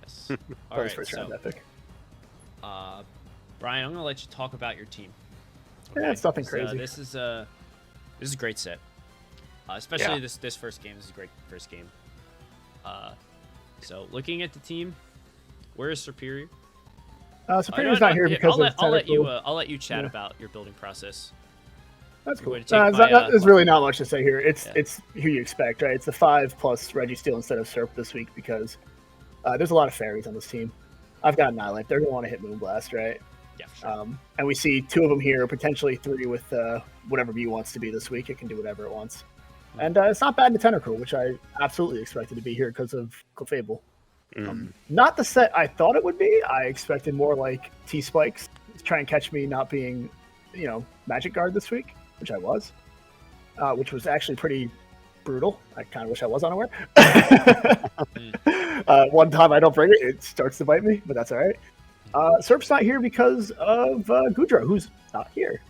Yes. All That was right. first round So, draft pick. Brian, I'm gonna let you talk about your team. Yeah, it's nothing So, crazy. this is a great set. Especially Yeah. this first game. This is a great first game. So looking at the team, where is Superior? Superior's not here because I'll let you. technical- I'll let you chat Yeah. about your building process. That's We're cool. going to take There's really not much to say here. Yeah. It's who you expect, right? It's the 5 plus Reggie Steele instead of Serp this week because there's a lot of fairies on this team. I've got Annihilate. They're gonna want to hit Moonblast, right? Yeah, for sure. And we see 2 of them here, potentially 3 with whatever View wants to be this week. It can do whatever it wants. And it's not bad in Tentacruel, which I absolutely expected to be here because of Clefable. Not the set I thought it would be. I expected more like T-Spikes to try and catch me not being, Magic Guard this week, which I was. Which was actually pretty brutal. I kind of wish I was unaware. One time I don't bring it, it starts to bite me, but that's all right. Serp's not here because of Gudra, who's not here.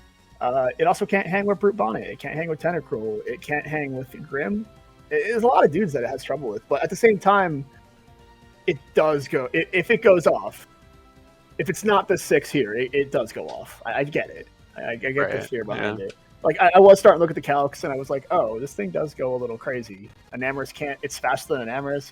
It also can't hang with Brute Bonnet. It can't hang with Tentacruel. It can't hang with Grim. There's a lot of dudes that it has trouble with, but at the same time, it does go. If it goes off, if it's not the 6 here, it does go off. I get it. I get the fear behind it. Like I was starting to look at the calcs and I was like, oh, this thing does go a little crazy. Enamorous can't. It's faster than Enamorous,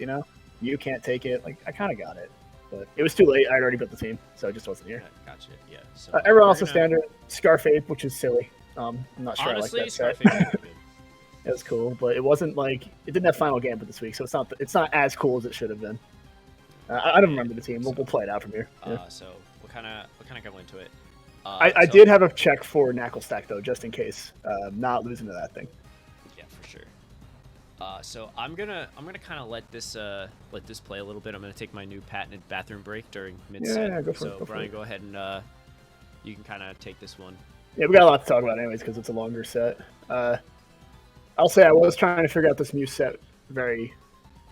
You can't take it. Like I kind of got it, but it was too late. I'd already built the team, so it just wasn't here. Gotcha. Yeah. So Everyone else we're is gonna- standard. Scarfape, which is silly. I'm not sure Honestly, I like that set. Scarface is good. It was cool, but it wasn't like it didn't have final gambit this week, so it's not as cool as it should have been. I don't remember the team. We'll play it out from here. Yeah. So we'll kind of go into it. I So- did have a check for Knackle Stack though, just in case. Not losing to that thing. Yeah, for sure. So I'm gonna kind of let this play a little bit. I'm gonna take my new patented bathroom break during mid set. Yeah, go for so it. Brian, go ahead and you can kind of take this one. Yeah, we got a lot to talk about anyways because it's a longer set. I'll say I was trying to figure out this Muse set very.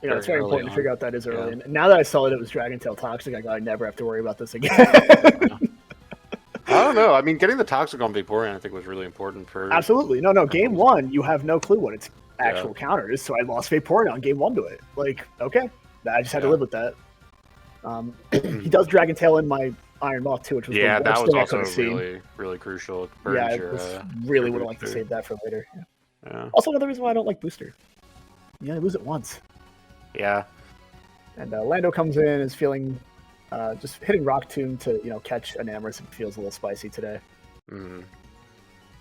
It's very important to figure out that is early. And now that I saw that it was Dragon Tail Toxic, I never have to worry about this again. I don't know. I mean, getting the Toxic on Vaporeon, I think, was really important for... Absolutely. No. Game 1, you have no clue what its actual counter is, so I lost Vaporeon on Game 1 to it. Like, okay. I just had to live with that. He does Dragon Tail in my Iron Moth, too, which was the worst that was thing also I could have really, really crucial. I really would have liked to save that for later. Yeah. Also, another reason why I don't like Booster. You only lose it once. Yeah. And Lando comes in, is feeling just hitting Rock Tomb to catch an Amorous and feels a little spicy today. Mm-hmm.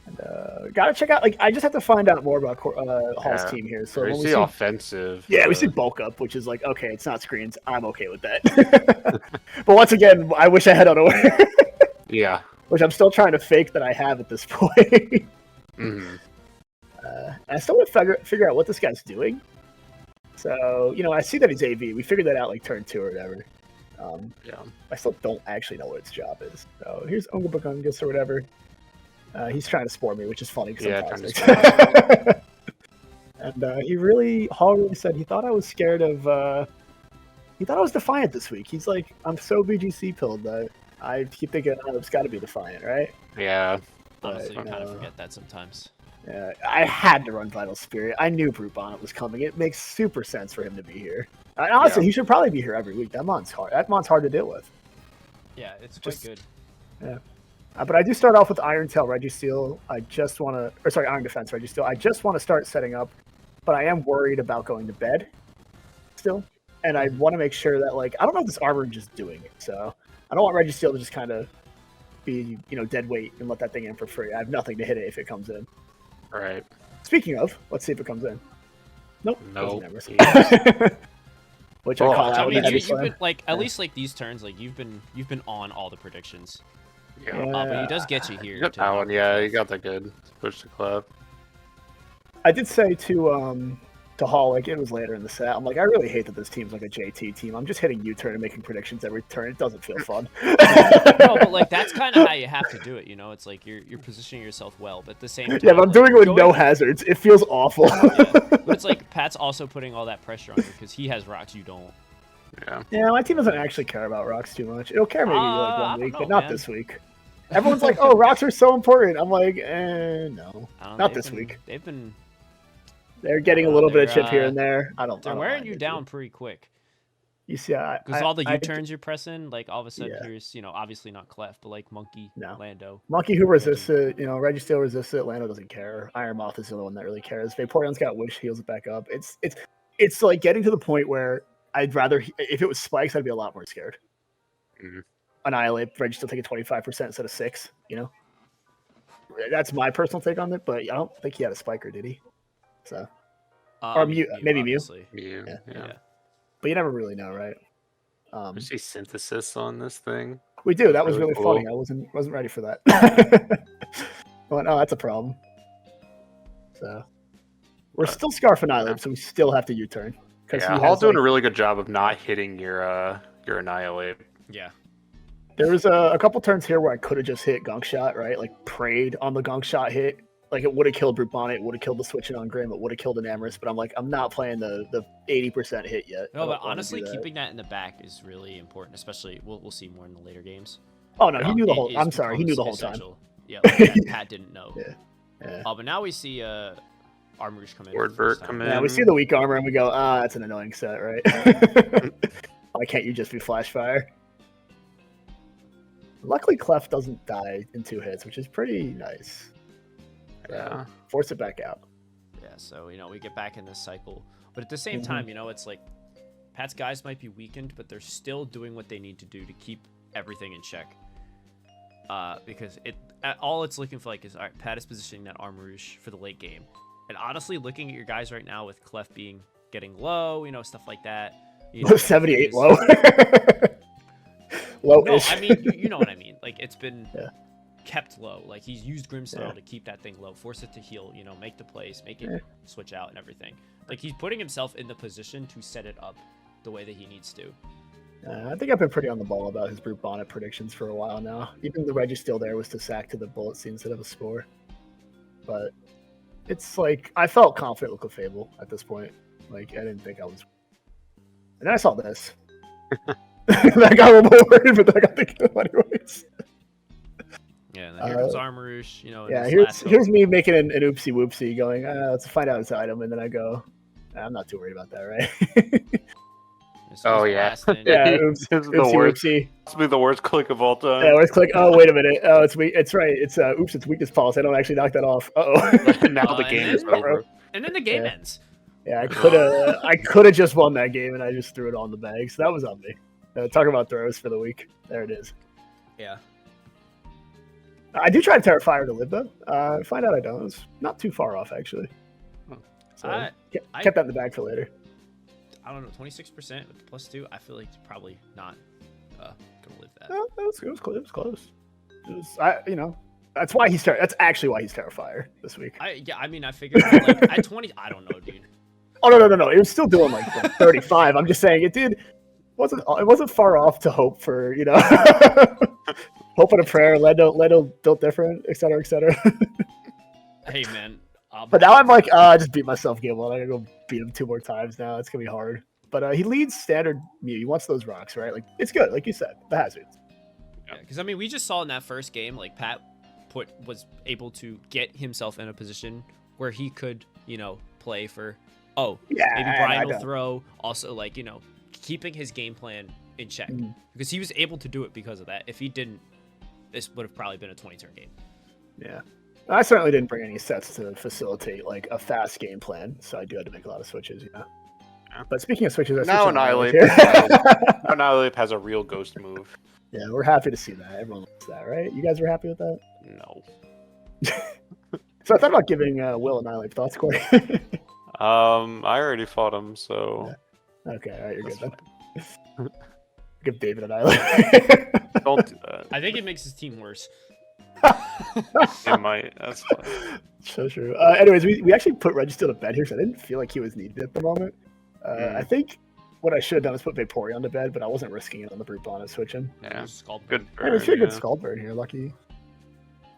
And gotta check out. I just have to find out more about Hall's team here. So we see offensive. Yeah, we see bulk up, which is like, okay, it's not screens. I'm okay with that. But once again, I wish I had unaware. Yeah. Which I'm still trying to fake that I have at this point. Mm-hmm. And I still want to figure out what this guy's doing. So, I see that he's AV. We figured that out like turn 2 or whatever. I still don't actually know what its job is. So here's Ungabagungus or whatever. He's trying to spore me, which is funny because I'm toxic. And Hall really said he thought I was scared of, he thought I was Defiant this week. He's like, I'm so BGC pilled that I keep thinking, it's got to be Defiant, right? Yeah. Honestly, you kind of forget that sometimes. Yeah, I had to run Vital Spirit. I knew Brute Bonnet was coming. It makes super sense for him to be here. And honestly, he should probably be here every week. That mon's hard. That mon's hard to deal with. Yeah, it's quite good. Yeah. But I do start off with Iron Tail Registeel. Iron Defense Registeel. I just want to start setting up, but I am worried about going to bed still. And I want to make sure that, I don't know if this armor is just doing it. So I don't want Registeel to just kind of be, dead weight and let that thing in for free. I have nothing to hit it if it comes in. Right. Speaking of, let's see if it comes in. Nope. Which I call out. You've been at least these turns, you've been on all the predictions. Yeah. But he does get you here. You got that one, you got that good. Push the club. I did say to Hall, it was later in the set. I'm like, I really hate that this team's like a JT team. I'm just hitting U-turn and making predictions every turn. It doesn't feel fun. No, but that's kind of how you have to do it. It's like you're positioning yourself well, but at the same time. Yeah, but I'm doing it with no hazards. It feels awful. But it's like Pat's also putting all that pressure on you because he has rocks, you don't. Yeah, my team doesn't actually care about rocks too much. It'll care maybe 1 week, but not this week. Everyone's like, "Oh, rocks are so important." I'm like, no, not this week. They're getting a little bit of chip here and there. They're wearing you down pretty quick. You see, because all the U-turns you're pressing, all of a sudden here's, obviously not Clef, but Monkey, Lando. Monkey who resists it, Registeel resists it. Lando doesn't care. Iron Moth is the only one that really cares. Vaporeon's got Wish, heals it back up. It's like getting to the point where I'd rather, if it was Spikes, I'd be a lot more scared. Mm-hmm. Annihilate, Registeel take a 25% instead of 6. That's my personal take on it, but I don't think he had a Spiker, did he? So, or Mew, maybe Mew. Yeah. But you never really know, right? We see synthesis on this thing. We do. That was really cool. Funny. I wasn't ready for that. Well, no, that's a problem. So we're still Scarf Annihilate, so we still have to U-turn. Yeah, Hall doing a really good job of not hitting your Annihilate. Yeah. There was a couple turns here where I could have just hit Gunk Shot, right? Prayed on the Gunk Shot hit. It would have killed Brute Bonnet, it would have killed the switching on Grim, it would have killed an Amorous, but I'm like, I'm not playing the 80% hit yet. No, but honestly, keeping that in the back is really important, especially, we'll see more in the later games. Oh, no, he knew the whole, I'm sorry, he knew the whole time. Yeah, Pat didn't know. Yeah. Oh, but now we see Armors come in. Wordbert come in. Yeah, we see the weak armor and we go, that's an annoying set, right? Why can't you just be Flash Fire? Luckily, Clef doesn't die in 2 hits, which is pretty nice. Yeah. Force it back out. Yeah, so, we get back in this cycle. But at the same time, it's like Pat's guys might be weakened, but they're still doing what they need to do to keep everything in check. Because all it's looking for is, all right, Pat is positioning that Arm Rouge for the late game. And honestly, looking at your guys right now with Clef getting low, stuff like that. 78 low. Low-ish. No, I mean, you know what I mean. It's been kept low. Like, he's used Grimstone to keep that thing low, force it to heal, you know, make the plays, make it switch out and everything. Like, he's putting himself in the position to set it up the way that he needs to. I think I've been pretty on the ball about his Brute Bonnet predictions for a while now. Even the Registeel there was to sack to the bullet seed instead of a spore. But it's like, I felt confident with Clefable at this point. Like, I didn't think I was. And then I saw this. That got a little worried, but I got the kill anyways. Yeah, and then here comes Armarouche, you know. Yeah, here's me making an oopsie whoopsie, going, let's find out his item, and then I go, I'm not too worried about that, right? Oh yeah, yeah. Oops, this is the worst. Oopsie. This will be the worst click of all time. Yeah, worst click. Oh, wait a minute. Oh, it's weak. It's right. It's oops. It's weakness policy. I don't actually knock that off. Now the game is over. And then the game ends. Yeah, I could have just won that game, and I just threw it all in the bag. So that was on me. Talk about throws for the week. There it is. Yeah. I do try to Terrifier to live though. Find out I don't. It's not too far off actually. So kept that in the bag for later. I don't know, 26% with the +2. I feel like it's probably not gonna live that. No, it was close. It was close. It was, you know, that's why he's That's actually why he's Terrifier this week. I mean, I figured like at 20. I don't know, dude. Oh no! It was still doing like 35. I'm just saying it wasn't far off to hope for, you know, hope and a prayer, Ledo built different, etc. Hey man. But now I'm like, I just beat myself game 1. I gotta go beat him 2 more times now. It's gonna be hard. But he leads standard Mew. He wants those rocks, right? Like, it's good, like you said, the hazards. Yeah, because I mean, we just saw in that first game, like Pat was able to get himself in a position where he could, you know, play for. Maybe Brian will throw. Also, like, you know, keeping his game plan in check because he was able to do it because of that. If he didn't, this would have probably been a 20-turn game. Yeah. I certainly didn't bring any sets to facilitate like a fast game plan, so I do have to make a lot of switches, yeah. But speaking of switches, now Annihilate has a real ghost move. Yeah, we're happy to see that. Everyone likes that, right? You guys were happy with that? No. So I thought about giving Will Annihilate thoughts, Corey. I already fought him, so. Yeah. Okay, all right, you're good then. Give David Annihilate. Don't do that. I think it makes his team worse. It might. That's fine. So true. Anyways, we actually put Registeel to bed here, so I didn't feel like he was needed at the moment. I think what I should have done is put Vaporeon to bed, but I wasn't risking it on the Brute Bonnet switching. Yeah, good. Yeah, we should get Scald Burn here, lucky.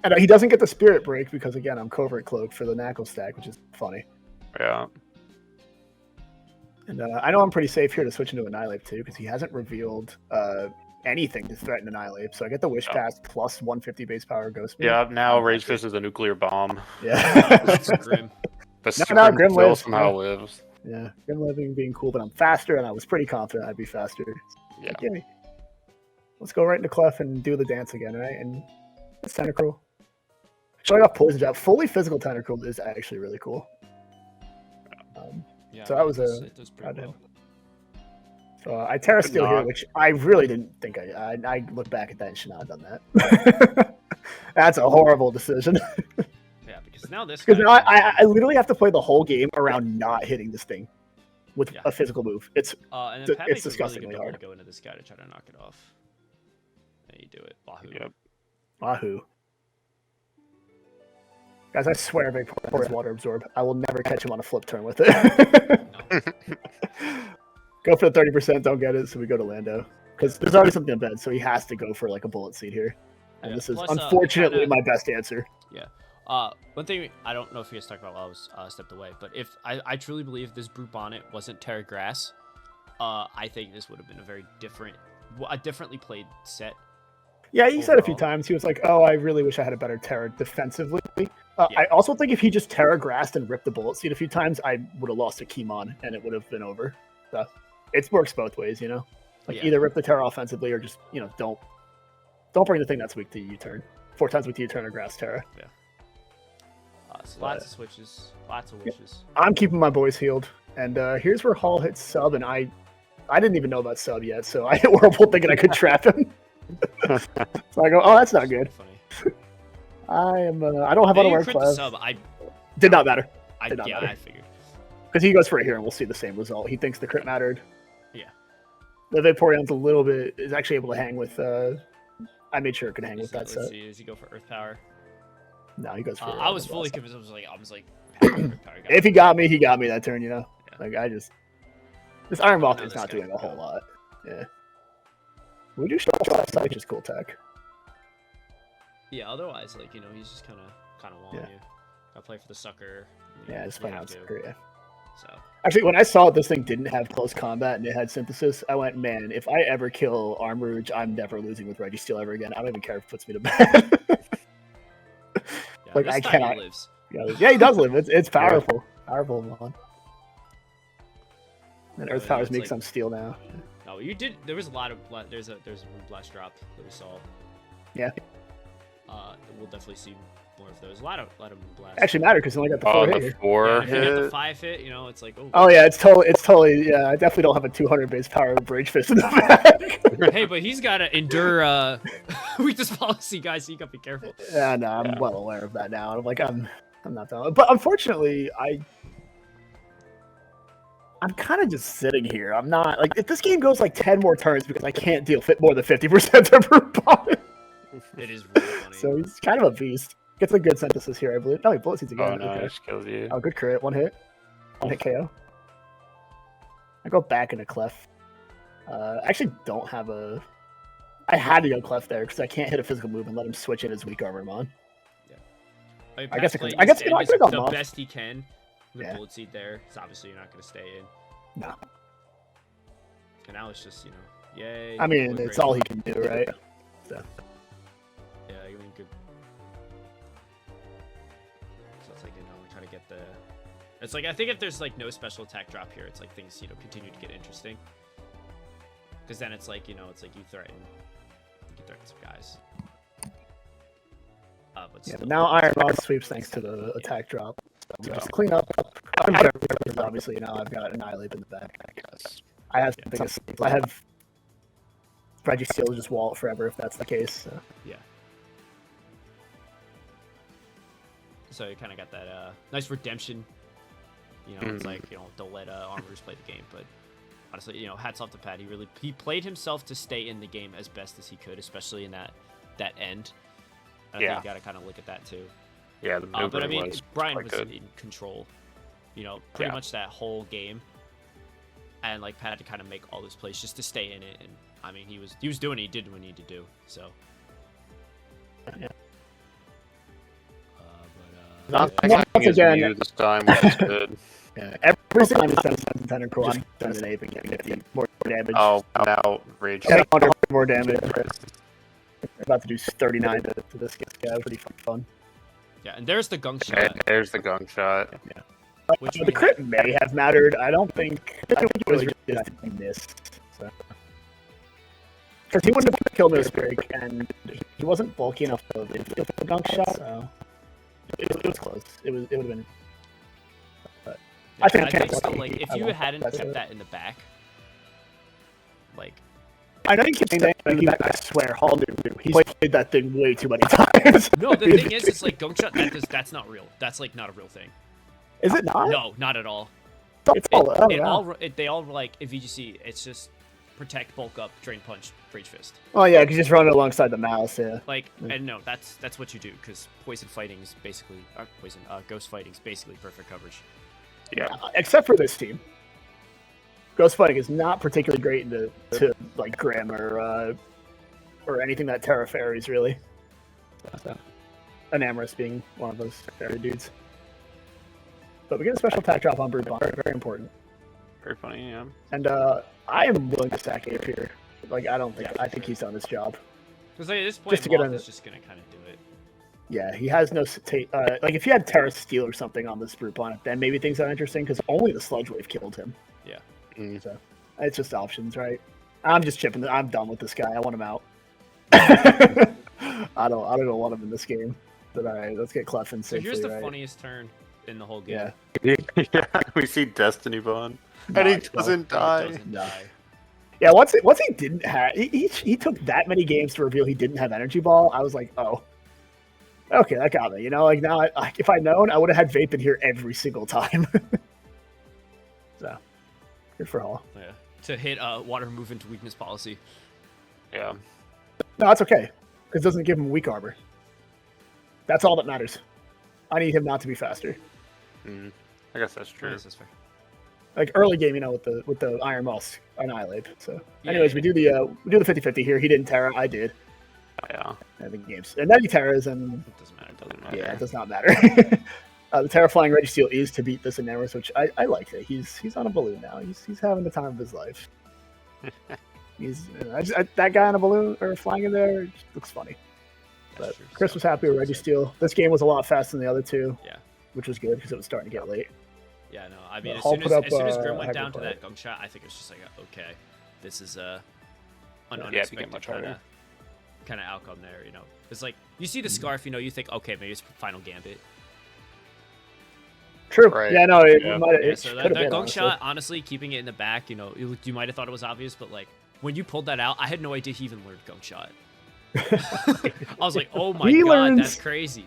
And he doesn't get the Spirit Break because, again, I'm Covert Cloak for the Knuckle stack, which is funny. Yeah. And I know I'm pretty safe here to switch into Annihilate too, because he hasn't revealed anything to threaten Annihilate. So I get the Wish Pass plus 150 base power Ghost Move. Yeah, now Rage Fist is a nuclear bomb. Yeah. That's Grim. But now Grim lives. Somehow lives. Yeah, Grim living being cool, but I'm faster, and I was pretty confident I'd be faster. Yeah. Like, gimme. Let's go right into Clef and do the dance again, right? And it's Tentacruel. Showing off Poison Jab. Fully physical Tentacruel is actually really cool. Yeah, so that was it does pretty well. So I Terra Steel here, which I really didn't think I look back at that and should not have done that. That's a horrible decision. Yeah, because now this. Because I literally have to play the whole game around not hitting this thing with a physical move. It's and then Pat makes disgustingly really hard. To go into this guy to try to knock it off. And you do it, Wahoo. Yep. Wahoo. Guys, I swear Vaporeon's Water Absorb. I will never catch him on a flip turn with it. Go for the 30%, don't get it, so we go to Lando. Because there's already something in bed, so he has to go for like a bullet seed here. And this is unfortunately my best answer. Yeah. One thing I don't know if you guys talked about while I was stepped away, but if I truly believe this Brute Bonnet wasn't Terra Grass, I think this would have been a differently played set. Yeah, he said a few times, he was like, oh, I really wish I had a better Terra defensively. I also think if he just Terra Grassed and ripped the bullet seed a few times, I would have lost to Keymon, and it would have been over. So it works both ways, you know? Like, either rip the Terra offensively or just, you know, don't bring the thing that's weak to U-turn. 4 times weak to U-turn or Grass Terra. Yeah. So lots of switches, lots of wishes. I'm keeping my boys healed. And here's where Hall hits sub, and I didn't even know about sub yet, so I hit Whirlpool thinking I could trap him. So I go, oh, that's not good. Funny. I don't have Unaware Clef. Sub, Did not matter. I figured. Because he goes for it here, and we'll see the same result. He thinks the crit mattered. Yeah. The Vaporeon's is actually able to hang with I made sure it could hang with that Let's set. see. Does he go for Earth Power? No, he goes for. I was fully Blast. convinced. I was like, If he got me that turn. You know, Yeah. like I just this Iron Oh, Walker now is this not guy doing a can whole go. lot. Yeah. We do start last night, which is cool tech. Yeah. Otherwise, like he's just kind of walling you. Gotta play for the sucker. Yeah, just playing out sucker. Yeah. So. Actually, when I saw this thing didn't have close combat and it had synthesis, I went, man, if I ever kill Arm Rouge, I'm never losing with Registeel ever again. I don't even care if it puts me to bed. Yeah, like this I time cannot. He lives. Yeah, he does live. It's powerful. Powerful, man. And Earth yeah, Powers it's make like- some steel now. No, you did. There was a lot of there's a Moon Blast drop that we saw. Yeah. We'll definitely see more of those. A lot of Moon Blast. Actually matter because I only got the 4 the hit here. 4 yeah, if you get the hit. 5 hit, it's like Oh yeah, it's totally yeah. I definitely don't have a 200 base power Rage Fist in the back. hey, but he's got to endure weakness policy, guys. So you gotta be careful. Yeah, no, I'm well aware of that now. I'm like, I'm not done. But unfortunately, I'm kind of just sitting here. I'm not like if this game goes like 10 more turns because I can't deal more than 50% of her opponent. It is really funny. So he's kind of a beast. Gets a good synthesis here, I believe. Oh, he bullet seeds again. Oh no, Okay. I just killed you. Oh, good crit. 1 hit. 1 hit KO. I go back into Clef. I actually don't have a. I had to go Clef there because I can't hit a physical move and let him switch in his weak armor on. I, mean, I guess Pat's it could- playing I guess his it could- I end could've gone the off. best he can. The Yeah. bullet seed there. So obviously you're not gonna stay in. No. And now it's just yay. I mean, good it's grade. all he can do, right? So. Yeah, I mean, good. So it's like we try to get the. It's like I think if there's like no special attack drop here, it's like things continue to get interesting. Because then it's like it's like you can threaten some guys. But Yeah, still, but now Iron Rod sweeps thanks to the attack drop. So just clean up. Obviously, now I've got Annihilate in the back. I have the biggest. I have Registeel just wall it forever if that's the case. So. yeah. So you kind of got that nice redemption. It's like don't let Armors play the game, but honestly, hats off to Pat. He played himself to stay in the game as best as he could, especially in that end. And I think you got to kind of look at that too. Yeah, the But I mean, was Brian quite was good. in control. Pretty much that whole game, and like Pat had to kind of make all those plays just to stay in it. And I mean, he was doing what he did what he needed to do. So. Yeah. Not Once attacking his again- Mew this time, which is good. Yeah, every single time it's 10 10 cool, I'm done an ape and get 50 more damage. Oh, now Rage. Yeah, 100 more damage. I'm about to do 39 to this guy. Pretty fun. Yeah, and there's the gunk Okay, shot. there's the gung shot. Which The crit may have mattered. I think it was just missed. So. Because he wouldn't have killed me with Spirit, and he wasn't bulky enough to the gunk shot, so it was close. It would have been. But I think still, like if you hadn't kept that in the back, like I know you keep saying that, but I swear, Hall knew. He's played that thing way too many times. no, the thing is, it's like gunk shot. That's not real. That's like not a real thing. Is it not? No, not at all. It's all. They all like if you just see it's just protect, bulk up, drain punch, Rage Fist. Oh yeah, because you just run it alongside the mouse. Yeah. Like and no, that's what you do because poison fighting is basically ghost fighting is basically perfect coverage. Yeah. Except for this team. Ghost fighting is not particularly great to like Grim or anything that Terra Fairies really. So, Enamorous being one of those fairy dudes. But we get a special attack drop on Brute Bomb, very important. Very funny, yeah. And I am willing to stack Ape here. Like I think he's done his job. Because like, at this point, Just to get Moth on is just gonna kind of do it. Yeah, he has no like if you had Terra Steel or something on this Brute Bonnet, then maybe things are interesting because only the Sludge Wave killed him. Yeah. So it's just options, right? I'm just chipping. I'm done with this guy. I want him out. I don't want him in this game. But all right, let's get Clef in So safely. here's the right? funniest turn in the whole game. Yeah. Yeah, we see Destiny Bond. No, And he it's not. doesn't It die. doesn't No. die. Yeah, once he didn't have, he took that many games to reveal he didn't have Energy Ball. I was like, oh, okay, that got me. Like now, if I'd known, I would have had Vape in here every single time. So, good for all. Yeah. To hit water move into weakness policy. Yeah. No, that's okay. because it doesn't give him weak armor. That's all that matters. I need him not to be faster. I guess that's true. That's fair. Like early game, with the Iron Moss annihilate. So, Yeah, anyways, yeah. we do the 50-50 here. He didn't Terra, I did. Yeah. I think games, and then he Terras, and It doesn't matter. yeah, it does not matter. The Terra Flying Registeel is to beat this Enamours, which I like it. He's on a balloon now. He's having the time of his life. That guy on a balloon or flying in there looks funny. But Chris was happy with Registeel. This game was a lot faster than the other two. Yeah. Which was good because it was starting to get late. Yeah, no, I mean, as Hall soon put as, up, as soon as Grim went down to Hyperplay. that gunk shot, I think it was just like, okay, this is an it became unexpected much kind harder. of outcome there, you know. It's like, you see the scarf, you know, you think, okay, maybe it's final gambit. True. Right. Yeah, no, it Yeah. might Yeah, it so could that have been, gunk honestly. shot, honestly, keeping it in the back, you know, you might have thought it was obvious, but like, when you pulled that out, I had no idea he even learned gunk shot. I was like, oh my He god, learns- that's crazy.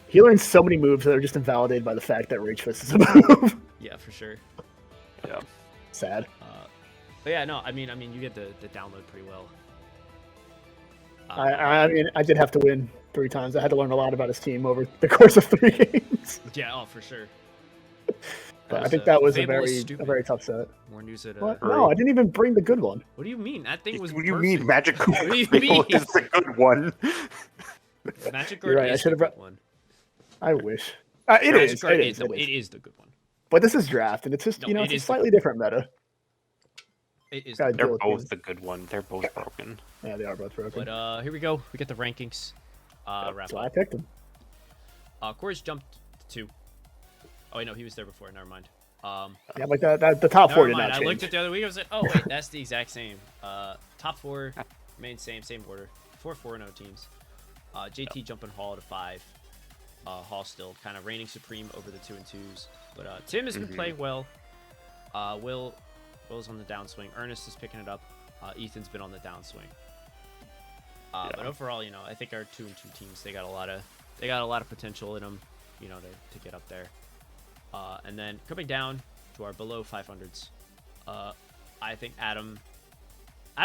He learns so many moves that are just invalidated by the fact that Rage Fist is a move. Yeah, for sure. Yeah. Sad. But yeah, no, I mean, you get the download pretty well. I mean, I did have to win 3 times. I had to learn a lot about his team over the course of 3 games. Yeah, oh, for sure. But I think that was a Fable is very tough set. More news at What? No, I didn't even bring the good one. What do you mean? That thing was What do you perfect. mean Magic What do you Wheel mean? is the good one? Magic You're Guard right, I is should the have good brought- one. I wish. It Magic is. Guard It is. it is the good one. But this is draft, and it's just No, you know it it's a is the slightly different meta. It is. Gotta The They're deal with both these. the good one. They're both broken. Yeah, they are both broken. But here we go. We get the rankings. Wrap That's why I up. picked him. Corey's jumped to 2. Oh wait, no, he was there before. Never mind. Yeah, like that. The top 4 Never did mind. not I change. looked at the other week. I was like, oh wait, that's the exact same. Top 4 remain same order. 4-4-0 teams. JT jumping Hall to 5. Hall still kind of reigning supreme over the 2 and 2s. But Tim has been playing well. Will's on the downswing. Ernest is picking it up. Ethan's been on the downswing. But overall, you know, I think our 2 and 2 teams, they got a lot of potential in them, you know, to get up there. And then coming down to our below 500s, I think Adam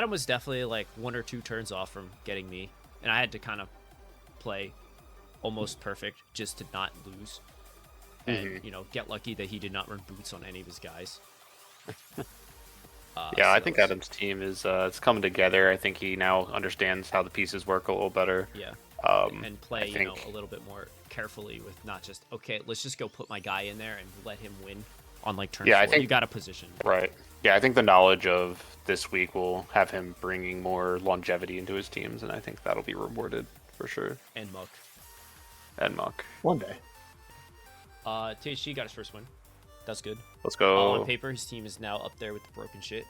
was definitely like 1 or 2 turns off from getting me, and I had to kind of play almost perfect just to not lose, and you know, get lucky that he did not run boots on any of his guys. Yeah, I so think it's- Adam's team is it's coming together. I think he now understands how the pieces work a little better. Yeah. Um, And play, I you know, think- a little bit more carefully with not just, okay, let's just go put my guy in there and let him win on like turn 4. I think- you got a position. Right. Yeah, I think the knowledge of this week will have him bringing more longevity into his teams, and I think that'll be rewarded for sure. And Muck. And Muck. One day. THG got his first win. That's good. Let's go. On paper, his team is now up there with the broken shit.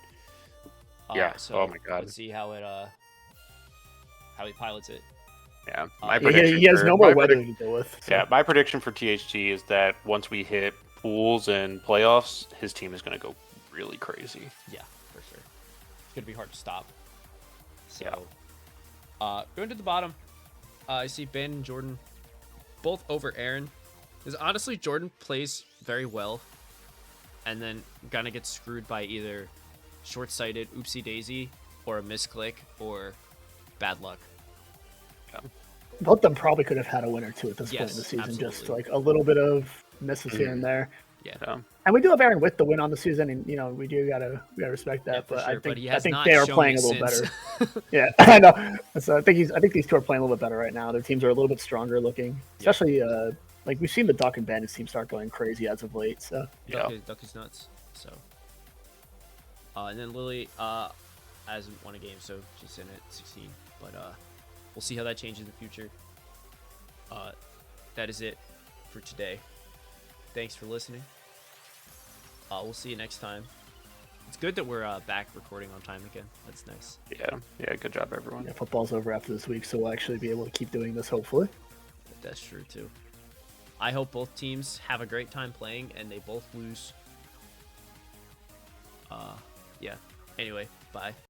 Yeah. So Oh my God. Let's see how he pilots it. Yeah. He has no more weather to deal with. So. Yeah, my prediction for THG is that once we hit pools and playoffs, his team is going to go really crazy. Yeah, for sure. It's gonna be hard to stop. So, Yeah. Going to the bottom, I see Ben and Jordan both over Aaron. Because honestly, Jordan plays very well, and then kind of gets screwed by either short-sighted oopsie daisy, or a misclick, or bad luck. Both of them probably could have had a win or 2 at this point Yes, in the season. Just absolutely. like a little bit of misses here and there. Yeah. And we do have Aaron with the win on the season, and you know we gotta respect that. Yeah, for but sure, I but think he I has think not they are shown playing a it little since. better. Yeah, I know. So I think these two are playing a little bit better right now. Their teams are a little bit stronger looking, especially like we've seen the Duck and Bandits team start going crazy as of late. So Yeah. Duck is nuts. So, and then Lily hasn't won a game, so she's in at 16. But we'll see how that changes in the future. That is it for today. Thanks for listening. We'll see you next time. It's good that we're back recording on time again. That's nice. Yeah. Good job, everyone. yeah, football's over after this week, so we'll actually be able to keep doing this hopefully. That's true too. I hope both teams have a great time playing and they both lose. Yeah. Anyway, bye.